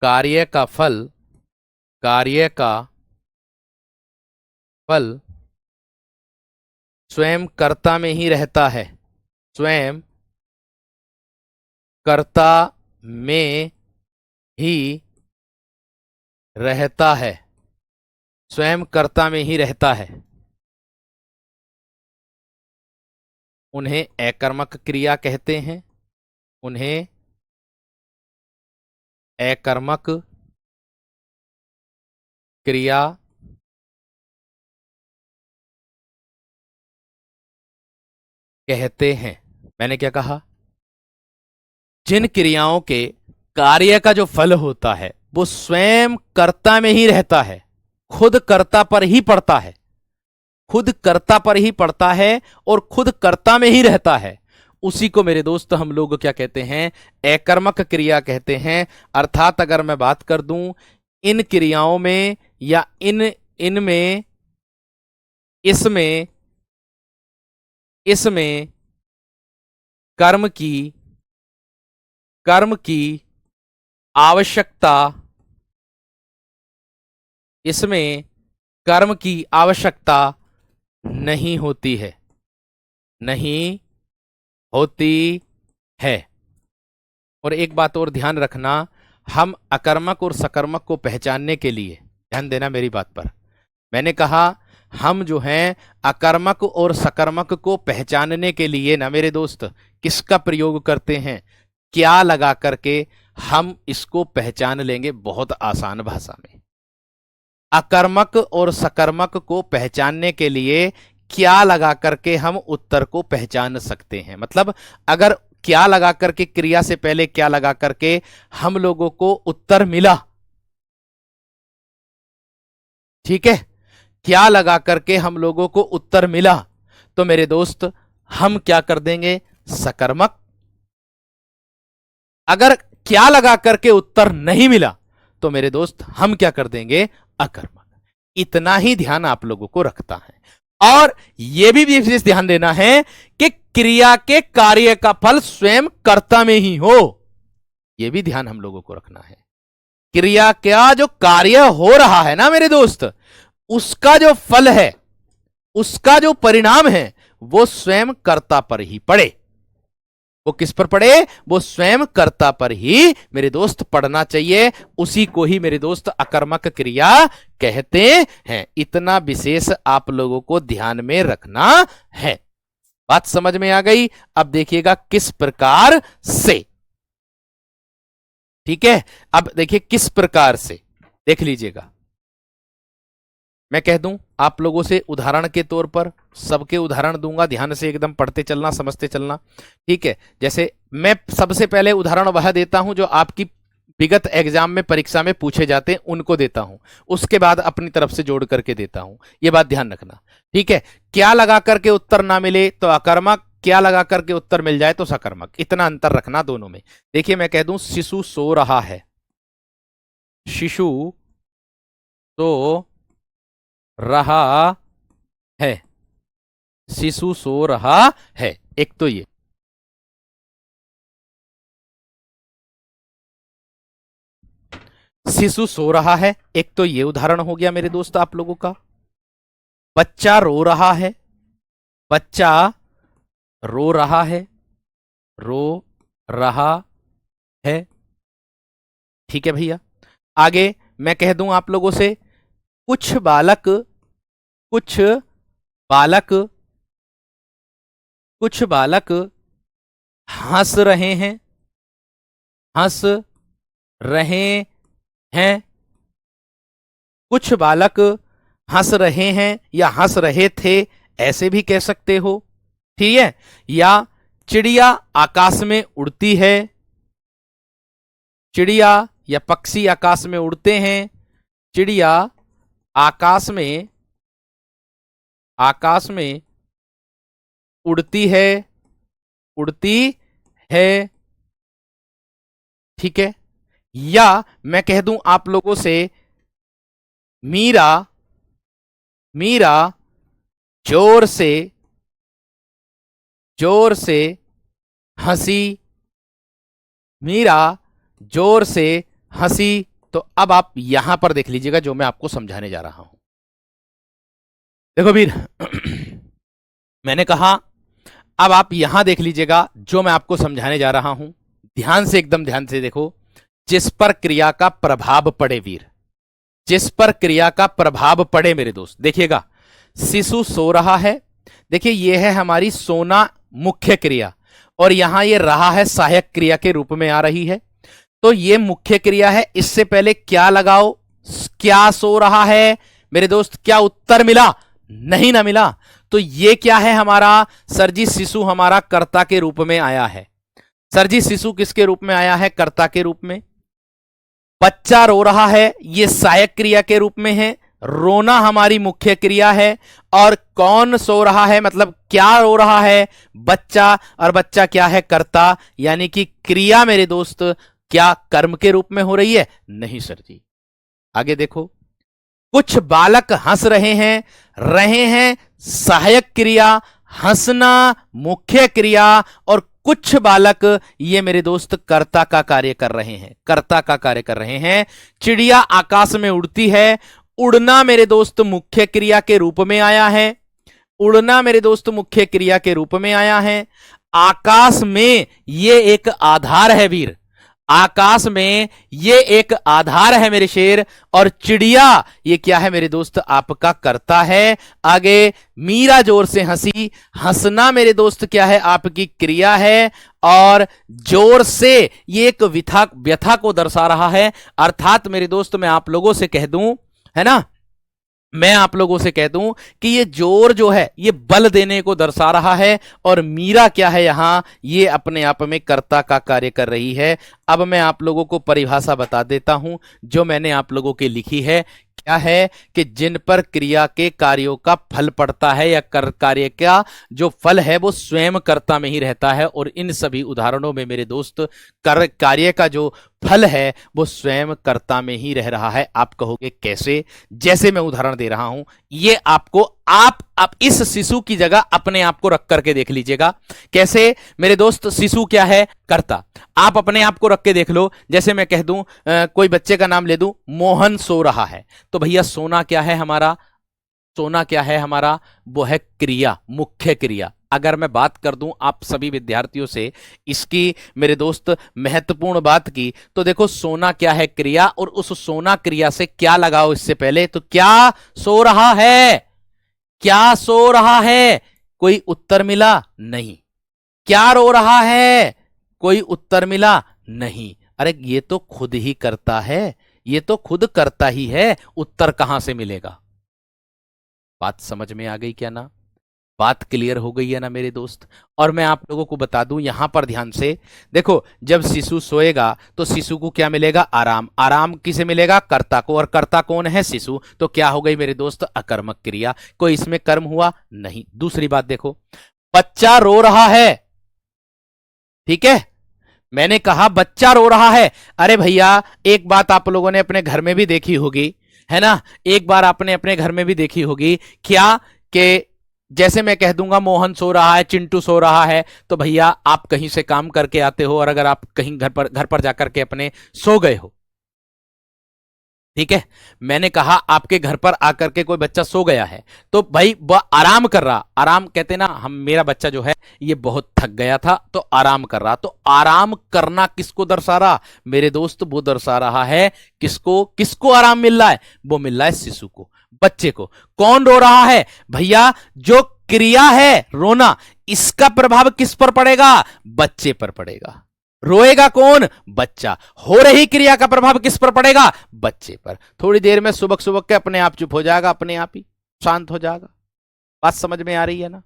कार्य का फल स्वयं कर्ता में ही रहता है, स्वयं कर्ता में ही रहता है, स्वयं कर्ता में ही रहता है, उन्हें अकर्मक क्रिया कहते हैं। उन्हें अकर्मक क्रिया कहते हैं। मैंने क्या कहा? जिन क्रियाओं के कार्य का जो फल होता है वो स्वयं कर्ता में ही रहता है, खुद कर्ता पर ही पड़ता है, खुद कर्ता पर ही पड़ता है और खुद कर्ता में ही रहता है, उसी को मेरे दोस्त हम लोग क्या कहते हैं? अकर्मक क्रिया कहते हैं। अर्थात अगर मैं बात कर दूं इन क्रियाओं में या इनमें इसमें कर्म की आवश्यकता, इसमें कर्म की आवश्यकता नहीं होती है, नहीं होती है। और एक बात और ध्यान रखना, हम अकर्मक और सकर्मक को पहचानने के लिए, ध्यान देना मेरी बात पर, मैंने कहा हम जो हैं अकर्मक और सकर्मक को पहचानने के लिए ना मेरे दोस्त किसका प्रयोग करते हैं? क्या लगा करके हम इसको पहचान लेंगे बहुत आसान भाषा में। अकर्मक और सकर्मक को पहचानने के लिए क्या लगा करके हम उत्तर को पहचान सकते हैं? मतलब अगर क्या लगा करके, क्रिया से पहले क्या लगा करके हम लोगों को उत्तर मिला, ठीक है, क्या लगा करके हम लोगों को उत्तर मिला, तो मेरे दोस्त हम क्या कर देंगे? सकर्मक। अगर क्या लगा करके उत्तर नहीं मिला तो मेरे दोस्त हम क्या कर देंगे? अकर्मक। इतना ही ध्यान आप लोगों को रखता है। और यह भी विशेष ध्यान देना है कि क्रिया के कार्य का फल स्वयं कर्ता में ही हो, यह भी ध्यान हम लोगों को रखना है। क्रिया का जो कार्य हो रहा है ना मेरे दोस्त, उसका जो फल है, उसका जो परिणाम है, वो स्वयं कर्ता पर ही पड़े। वो किस पर पड़े? वो स्वयं कर्ता पर ही मेरे दोस्त पड़ना चाहिए। उसी को ही मेरे दोस्त अकर्मक क्रिया कहते हैं। इतना विशेष आप लोगों को ध्यान में रखना है। बात समझ में आ गई? अब देखिएगा किस प्रकार से, ठीक है, अब देखिए किस प्रकार से, देख लीजिएगा मैं कह दूं आप लोगों से उदाहरण के तौर पर, सबके उदाहरण दूंगा, ध्यान से एकदम पढ़ते चलना, समझते चलना, ठीक है। जैसे मैं सबसे पहले उदाहरण वह देता हूं जो आपकी विगत एग्जाम में, परीक्षा में पूछे जाते हैं, उनको देता हूं, उसके बाद अपनी तरफ से जोड़ करके देता हूं, ये बात ध्यान रखना, ठीक है। क्या लगा करके उत्तर ना मिले तो अकर्मक, क्या लगा करके उत्तर मिल जाए तो सकर्मक, इतना अंतर रखना दोनों में। देखिए मैं कह दूं शिशु सो रहा है, शिशु सो रहा है, शिशु सो रहा है, एक तो ये। शिशु सो रहा है, एक तो ये उदाहरण हो गया मेरे दोस्त आप लोगों का। बच्चा रो रहा है, बच्चा रो रहा है, रो रहा है, ठीक है भैया। आगे मैं कह दूं आप लोगों से कुछ बालक, कुछ बालक, कुछ बालक हंस रहे हैं, हंस रहे हैं, कुछ बालक हंस रहे हैं या हंस रहे थे, ऐसे भी कह सकते हो, ठीक है। या चिड़िया आकाश में उड़ती है, चिड़िया या पक्षी आकाश में उड़ते हैं, चिड़िया आकाश में, आकाश में उड़ती है, उड़ती है, ठीक है। या मैं कह दूं आप लोगों से मीरा, मीरा जोर से, जोर से हंसी, मीरा जोर से हंसी। तो अब आप यहां पर देख लीजिएगा जो मैं आपको समझाने जा रहा हूं। देखो वीर मैंने कहा अब आप यहां देख लीजिएगा जो मैं आपको समझाने जा रहा हूं, ध्यान से, एकदम ध्यान से देखो। जिस पर क्रिया का प्रभाव पड़े वीर, जिस पर क्रिया का प्रभाव पड़े मेरे दोस्त, देखिएगा शिशु सो रहा है, देखिए ये है हमारी सोना मुख्य क्रिया, और यहां ये रहा है सहायक क्रिया के रूप में आ रही है। तो ये मुख्य क्रिया है, इससे पहले क्या लगाओ, क्या सो रहा है मेरे दोस्त, क्या उत्तर मिला, नहीं ना मिला। तो ये क्या है हमारा, सर जी शिशु हमारा कर्ता के रूप में आया है। सर जी शिशु किसके रूप में आया है, कर्ता के रूप में। बच्चा रो रहा है, ये सहायक क्रिया के रूप में है, रोना हमारी मुख्य क्रिया है, और कौन सो रहा है मतलब क्या रो रहा है, बच्चा, और बच्चा क्या है, कर्ता, यानी कि क्रिया मेरे दोस्त क्या कर्म के रूप में हो रही है, नहीं सर जी। आगे देखो, कुछ बालक हंस रहे हैं सहायक क्रिया, हंसना मुख्य क्रिया, और कुछ बालक ये मेरे दोस्त कर्ता का कार्य कर रहे हैं, कर्ता का कार्य कर रहे हैं। चिड़िया आकाश में उड़ती है, उड़ना मेरे दोस्त मुख्य क्रिया के रूप में आया है, उड़ना मेरे दोस्त मुख्य क्रिया के रूप में आया है। आकाश में ये एक आधार है वीर, आकाश में ये एक आधार है मेरे शेर, और चिड़िया ये क्या है मेरे दोस्त, आपका कर्ता है। आगे मीरा जोर से हंसी, हंसना मेरे दोस्त क्या है, आपकी क्रिया है, और जोर से ये एक व्यथा को दर्शा रहा है। अर्थात मेरे दोस्त मैं आप लोगों से कह दूं, है ना, मैं आप लोगों से कह दूं कि ये जोर जो है ये बल देने को दर्शा रहा है, और मीरा क्या है यहां, ये अपने आप में कर्ता का कार्य कर रही है। अब मैं आप लोगों को परिभाषा बता देता हूं जो मैंने आप लोगों के लिखी है, क्या है कि जिन पर क्रिया के कार्यों का फल पड़ता है या कार्य का जो फल है वो स्वयं कर्ता में ही रहता है, और इन सभी उदाहरणों में मेरे दोस्त कार्य का जो फल है वो स्वयं कर्ता में ही रह रहा है। आप कहोगे कैसे, जैसे मैं उदाहरण दे रहा हूं, ये आपको आप इस शिशु की जगह अपने आप को रख करके देख लीजिएगा। कैसे मेरे दोस्त, शिशु क्या है, कर्ता, आप अपने आप को रख के देख लो। जैसे मैं कह दूं कोई बच्चे का नाम ले दूं, मोहन सो रहा है, तो भैया सोना क्या है हमारा, सोना क्या है हमारा, वो है क्रिया, मुख्य क्रिया। अगर मैं बात कर दूं आप सभी विद्यार्थियों से इसकी मेरे दोस्त महत्वपूर्ण बात की, तो देखो सोना क्या है, क्रिया, और उस सोना क्रिया से क्या लगाओ इससे पहले, तो क्या सो रहा है, क्या सो रहा है, कोई उत्तर मिला नहीं। क्या रो रहा है, कोई उत्तर मिला नहीं। अरे ये तो खुद ही करता है, ये तो खुद करता ही है, उत्तर कहां से मिलेगा। बात समझ में आ गई क्या ना? बात क्लियर हो गई है ना मेरे दोस्त? और मैं आप लोगों को बता दूं, यहां पर ध्यान से देखो, जब शिशु सोएगा तो शिशु को क्या मिलेगा? आराम। आराम किसे मिलेगा? कर्ता को। और कर्ता कौन है? शिशु। तो क्या हो गई मेरे दोस्त? अकर्मक क्रिया। कोई इसमें कर्म हुआ? नहीं। दूसरी बात देखो, बच्चा रो रहा है, ठीक है, मैंने कहा बच्चा रो रहा है। अरे भैया, एक बात आप लोगों ने अपने घर में भी देखी होगी, है ना? एक बार आपने अपने घर में भी देखी होगी क्या, कि जैसे मैं कह दूंगा मोहन सो रहा है, चिंटू सो रहा है, तो भैया आप कहीं से काम करके आते हो, और अगर आप कहीं घर पर जाकर के अपने सो गए हो, ठीक है, मैंने कहा आपके घर पर आकर के कोई बच्चा सो गया है, तो भाई वह आराम कर रहा, आराम कहते ना हम, मेरा बच्चा जो है ये बहुत थक गया था तो आराम कर रहा, तो आराम करना किसको दर्शा रहा मेरे दोस्त? वो दर्शा रहा है किसको? किसको आराम मिल रहा है? वो मिल रहा है शिशु को, बच्चे को। कौन रो रहा है भैया? जो क्रिया है रोना, इसका प्रभाव किस पर पड़ेगा? बच्चे पर पड़ेगा। रोएगा कौन? बच्चा। हो रही क्रिया का प्रभाव किस पर पड़ेगा? बच्चे पर। थोड़ी देर में सुबह सुबह के अपने आप चुप हो जाएगा, अपने आप ही शांत हो जाएगा। बात समझ में आ रही है ना?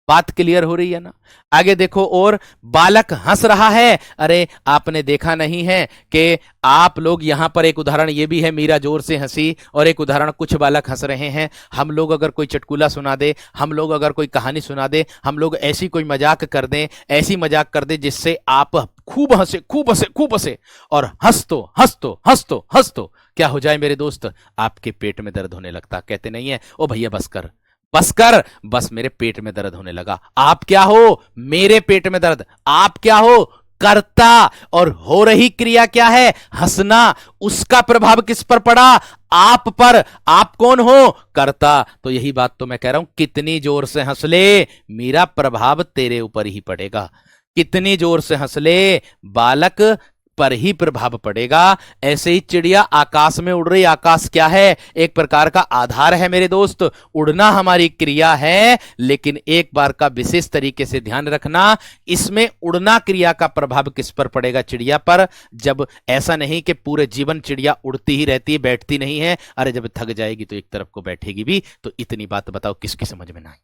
बात क्लियर हो रही है ना? आगे देखो, और बालक हंस रहा है। अरे आपने देखा नहीं है कि आप लोग यहां पर, एक उदाहरण ये भी है, मीरा जोर से हंसी, और एक उदाहरण कुछ बालक हंस रहे हैं। हम लोग अगर कोई चुटकुला सुना दे, हम लोग अगर कोई कहानी सुना दे, हम लोग ऐसी कोई मजाक कर दें, ऐसी मजाक कर दे जिससे आप खूब हंसे, खूब हंसे, खूब हंसे, और हंस तो हंस तो हंस तो हंस तो क्या हो जाए मेरे दोस्त? आपके पेट में दर्द होने लगता। कहते नहीं है, ओ भैया बस कर, बस कर, बस मेरे पेट में दर्द होने लगा। आप क्या हो? मेरे पेट में दर्द। आप क्या हो? कर्ता। और हो रही क्रिया क्या है? हंसना। उसका प्रभाव किस पर पड़ा? आप पर। आप कौन हो? कर्ता। तो यही बात तो मैं कह रहा हूं, कितनी जोर से हंस ले, मेरा प्रभाव तेरे ऊपर ही पड़ेगा। कितनी जोर से हंस ले, बालक पर ही प्रभाव पड़ेगा। ऐसे ही चिड़िया आकाश में उड़ रही, आकाश क्या है? एक प्रकार का आधार है मेरे दोस्त। उड़ना हमारी क्रिया है, लेकिन एक बार का विशेष तरीके से ध्यान रखना, इसमें उड़ना क्रिया का प्रभाव किस पर पड़ेगा? चिड़िया पर। जब ऐसा नहीं कि पूरे जीवन चिड़िया उड़ती ही रहती है, बैठती नहीं है। अरे जब थक जाएगी तो एक तरफ को बैठेगी भी। तो इतनी बात बताओ किसकी समझ में ना आई?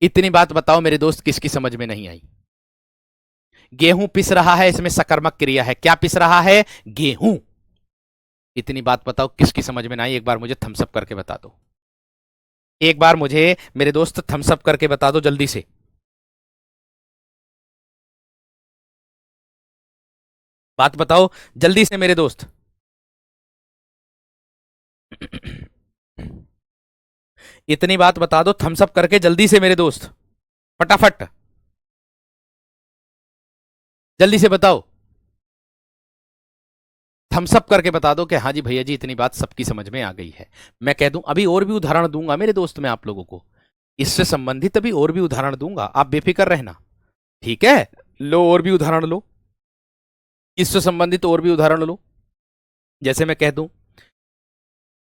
इतनी बात बताओ मेरे दोस्त, किसकी समझ में नहीं आई? गेहूं पिस रहा है, इसमें सकर्मक क्रिया है। क्या पिस रहा है? गेहूं। इतनी बात बताओ किसकी समझ में ना आई? एक बार मुझे थम्सअप करके बता दो। एक बार मुझे मेरे दोस्त थम्सअप करके बता दो जल्दी से। बात बताओ जल्दी से मेरे दोस्त। इतनी बात बता दो थम्सअप करके जल्दी से मेरे दोस्त, फटाफट जल्दी से बताओ। थम्सअप करके बता दो कि हाँ जी भैया जी, इतनी बात सबकी समझ में आ गई है। मैं कह दूं, अभी और भी उदाहरण दूंगा मेरे दोस्त मैं आप लोगों को, इससे संबंधित अभी और भी उदाहरण दूंगा, आप बेफिक्र रहना, ठीक है? लो और भी उदाहरण लो, इससे संबंधित और भी उदाहरण लो। जैसे मैं कह दूं,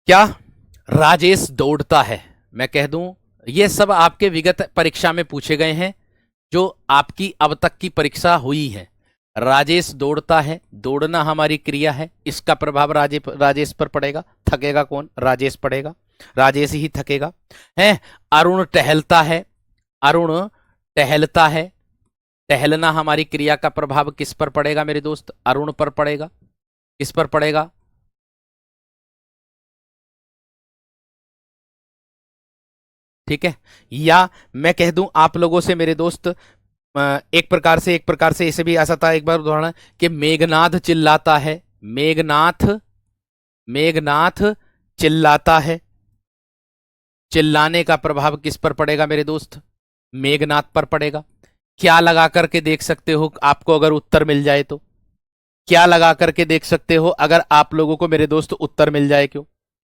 क्या राजेश दौड़ता है, मैं कह दूं ये सब आपके विगत परीक्षा में पूछे गए हैं, जो आपकी अब तक की परीक्षा हुई है। राजेश दौड़ता है, दौड़ना हमारी क्रिया है, इसका प्रभाव राजेश पर पड़ेगा। थकेगा कौन? राजेश पड़ेगा, राजेश ही थकेगा। है अरुण टहलता है, अरुण टहलता है, टहलना हमारी क्रिया का प्रभाव किस पर पड़ेगा मेरे दोस्त? अरुण पर पड़ेगा। किस पर पड़ेगा? ठीक है। या मैं कह दूं आप लोगों से मेरे दोस्त, एक प्रकार से ऐसे भी आ सकता है, एक बार उदाहरण, कि मेघनाथ चिल्लाता है, मेघनाथ, मेघनाथ चिल्लाता है। चिल्लाने का प्रभाव किस पर पड़ेगा मेरे दोस्त? मेघनाथ पर पड़ेगा। क्या लगा करके देख सकते हो आपको अगर उत्तर मिल जाए तो? क्या लगा करके देख सकते हो अगर आप लोगों को मेरे दोस्त उत्तर मिल जाए? क्यों?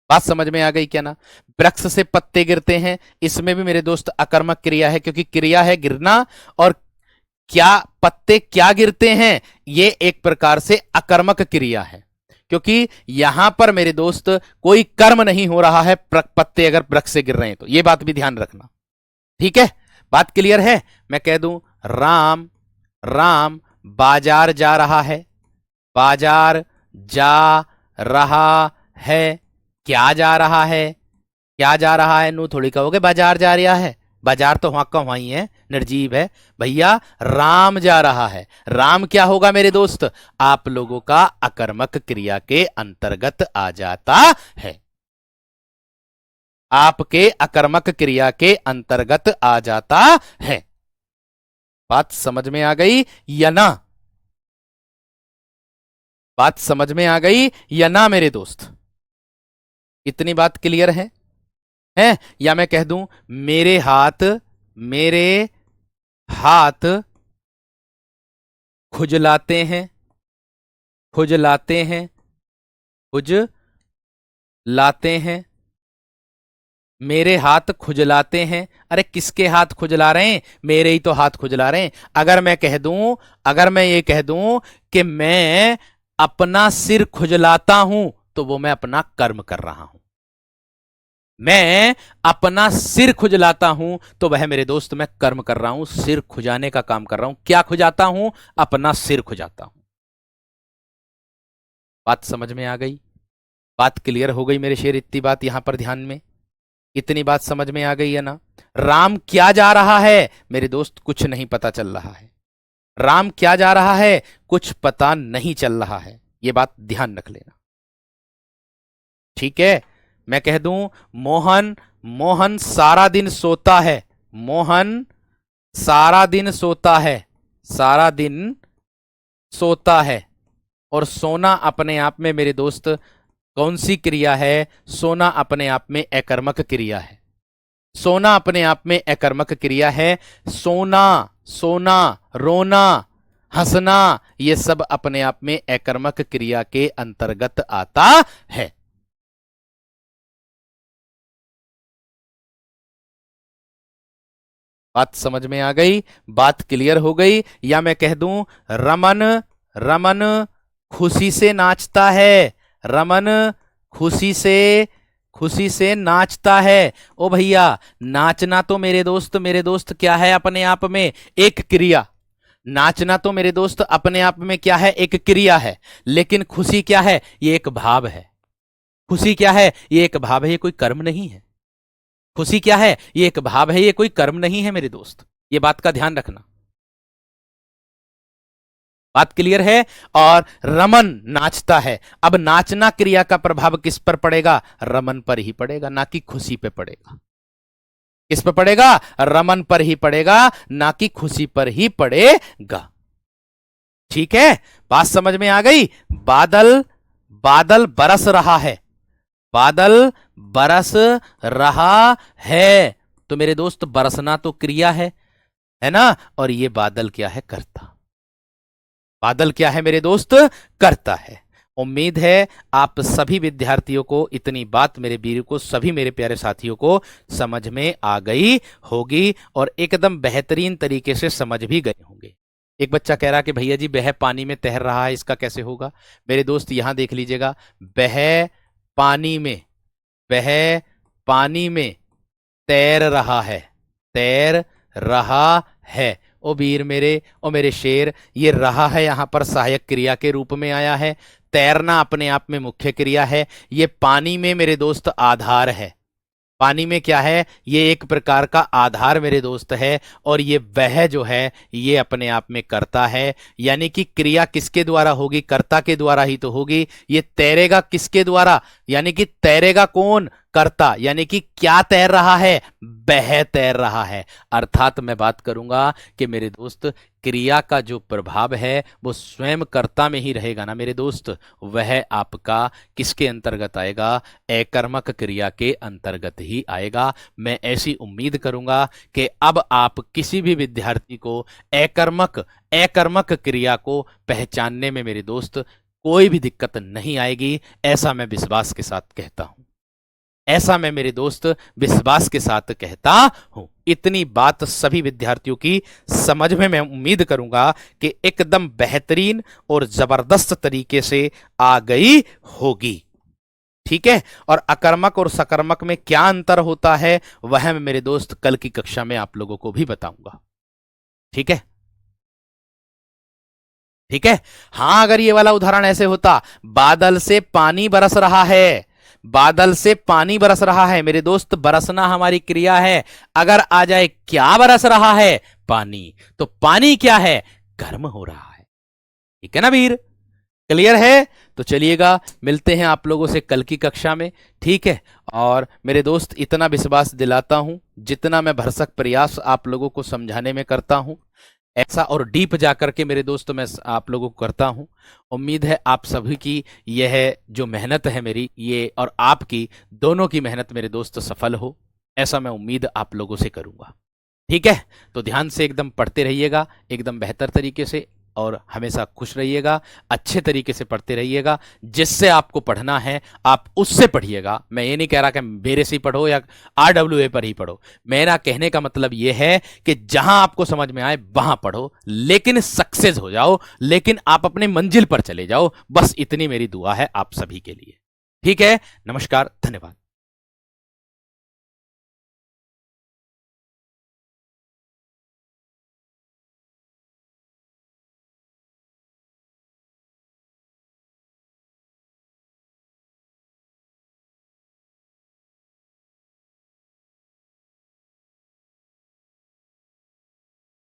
बात समझ में आ गई क्या ना? वृक्ष से पत्ते गिरते हैं, इसमें भी मेरे दोस्त अकर्मक क्रिया है, क्योंकि क्रिया है गिरना, और क्या पत्ते क्या गिरते हैं, ये एक प्रकार से अकर्मक क्रिया है, क्योंकि यहां पर मेरे दोस्त कोई कर्म नहीं हो रहा है, पत्ते अगर वृक्ष से गिर रहे हैं तो। ये बात भी ध्यान रखना, ठीक है? बात क्लियर है? मैं कह दूं, राम, राम बाजार जा रहा है, बाजार जा रहा है। क्या जा रहा है? क्या जा रहा है, नू थोड़ी कहोगे बाजार जा रहा है, बाजार तो वहां का वहीं है, निर्जीव है। भैया राम जा रहा है। राम क्या होगा मेरे दोस्त, आप लोगों का अकर्मक क्रिया के अंतर्गत आ जाता है, आपके अकर्मक क्रिया के अंतर्गत आ जाता है। बात समझ में आ गई या ना, बात समझ में आ गई या ना मेरे दोस्त, इतनी बात क्लियर है? या मैं कह दूं मेरे हाथ, मेरे हाथ खुजलाते हैं, खुजलाते हैं, खुजलाते हैं, मेरे हाथ खुजलाते हैं। अरे किसके हाथ खुजला रहे हैं, मेरे ही तो हाथ खुजला रहे हैं। अगर मैं कह दूं, अगर मैं ये कह दूं कि मैं अपना सिर खुजलाता हूं, तो वो मैं अपना कर्म कर रहा हूं। मैं अपना सिर खुजलाता हूं तो वह मेरे दोस्त मैं कर्म कर रहा हूं, सिर खुजाने का काम कर रहा हूं। क्या खुजाता हूं, अपना सिर खुजाता हूं। बात समझ में आ गई, बात क्लियर हो गई मेरे शेर, इतनी बात यहां पर ध्यान में, इतनी बात समझ में आ गई है ना। राम क्या जा रहा है मेरे दोस्त, कुछ नहीं पता चल रहा है। राम क्या जा रहा है, कुछ पता नहीं चल रहा है, यह बात ध्यान रख लेना, ठीक है। मैं कह दूं मोहन, मोहन सारा दिन सोता है, मोहन सारा दिन सोता है, सारा दिन सोता है। और सोना अपने आप में मेरे दोस्त कौन सी क्रिया है, सोना अपने आप में अकर्मक क्रिया है, सोना अपने आप में अकर्मक क्रिया है। सोना, सोना, रोना, हंसना, ये सब अपने आप में अकर्मक क्रिया के अंतर्गत आता है। बात समझ में आ गई, बात क्लियर हो गई। या मैं कह दूं रमन, रमन खुशी से नाचता है, रमन खुशी से, खुशी से नाचता है। ओ भैया नाचना तो मेरे दोस्त क्या है अपने आप में, एक क्रिया। नाचना तो मेरे दोस्त अपने आप में क्या है, एक क्रिया है। लेकिन खुशी क्या है, ये एक भाव है। खुशी क्या है, ये एक भाव है, ये कोई कर्म नहीं है। खुशी क्या है, ये एक भाव है, ये कोई कर्म नहीं है मेरे दोस्त, ये बात का ध्यान रखना। बात क्लियर है। और रमन नाचता है, अब नाचना क्रिया का प्रभाव किस पर पड़ेगा, रमन पर ही पड़ेगा, ना कि खुशी पे पड़ेगा। किस पर पड़ेगा, रमन पर ही पड़ेगा, ना कि खुशी पर ही पड़ेगा। ठीक है, बात समझ में आ गई। बादल, बादल बरस रहा है, बादल बरस रहा है। तो मेरे दोस्त बरसना तो क्रिया है ना, और ये बादल क्या है, करता। बादल क्या है मेरे दोस्त, करता है। उम्मीद है आप सभी विद्यार्थियों को इतनी बात, मेरे वीर को, सभी मेरे प्यारे साथियों को समझ में आ गई होगी और एकदम बेहतरीन तरीके से समझ भी गए होंगे। एक बच्चा कह रहा कि भैया जी वह पानी में तैर रहा है, इसका कैसे होगा। मेरे दोस्त यहां देख लीजिएगा, वह पानी में, वह पानी में तैर रहा है, तैर रहा है। ओ वीर मेरे, ओ मेरे शेर, ये रहा है यहां पर सहायक क्रिया के रूप में आया है। तैरना अपने आप में मुख्य क्रिया है। ये पानी में मेरे दोस्त आधार है। पानी में क्या है, ये एक प्रकार का आधार मेरे दोस्त है। और ये वह जो है ये अपने आप में करता है, यानी कि क्रिया किसके द्वारा होगी, कर्ता के द्वारा ही तो होगी। ये तैरेगा किसके द्वारा, यानी कि तैरेगा कौन, कर्ता। यानी कि क्या तैर रहा है, वह तैर रहा है। अर्थात मैं बात करूंगा कि मेरे दोस्त क्रिया का जो प्रभाव है वो स्वयं कर्ता में ही रहेगा ना मेरे दोस्त, वह आपका किसके अंतर्गत आएगा, अकर्मक क्रिया के अंतर्गत ही आएगा। मैं ऐसी उम्मीद करूंगा कि अब आप किसी भी विद्यार्थी को अकर्मक, अकर्मक क्रिया को पहचानने में मेरे दोस्त कोई भी दिक्कत नहीं आएगी, ऐसा मैं विश्वास के साथ कहता हूं, ऐसा मैं मेरे दोस्त विश्वास के साथ कहता हूं। इतनी बात सभी विद्यार्थियों की समझ में मैं उम्मीद करूंगा कि एकदम बेहतरीन और जबरदस्त तरीके से आ गई होगी। ठीक है, और अकर्मक और सकर्मक में क्या अंतर होता है वह मैं मेरे दोस्त कल की कक्षा में आप लोगों को भी बताऊंगा। ठीक है, ठीक है। हां, अगर ये वाला उदाहरण ऐसे होता, बादल से पानी बरस रहा है, बादल से पानी बरस रहा है मेरे दोस्त, बरसना हमारी क्रिया है। अगर आ जाए क्या बरस रहा है, पानी, तो पानी क्या है, गर्म हो रहा है। ठीक है ना वीर, क्लियर है? तो चलिएगा, मिलते हैं आप लोगों से कल की कक्षा में, ठीक है। और मेरे दोस्त इतना विश्वास दिलाता हूं, जितना मैं भरसक प्रयास आप लोगों को समझाने में करता हूं, ऐसा और डीप जाकर के मेरे दोस्त मैं आप लोगों को करता हूं। उम्मीद है आप सभी की यह जो मेहनत है मेरी, ये और आपकी दोनों की मेहनत मेरे दोस्त सफल हो, ऐसा मैं उम्मीद आप लोगों से करूंगा। ठीक है, तो ध्यान से एकदम पढ़ते रहिएगा, एकदम बेहतर तरीके से, और हमेशा खुश रहिएगा, अच्छे तरीके से पढ़ते रहिएगा। जिससे आपको पढ़ना है आप उससे पढ़िएगा। मैं ये नहीं कह रहा कि मेरे से ही पढ़ो या RWA पर ही पढ़ो। मेरा कहने का मतलब ये है कि जहां आपको समझ में आए वहां पढ़ो, लेकिन सक्सेस हो जाओ, लेकिन आप अपने मंजिल पर चले जाओ। बस इतनी मेरी दुआ है आप सभी के लिए। ठीक है, नमस्कार, धन्यवाद।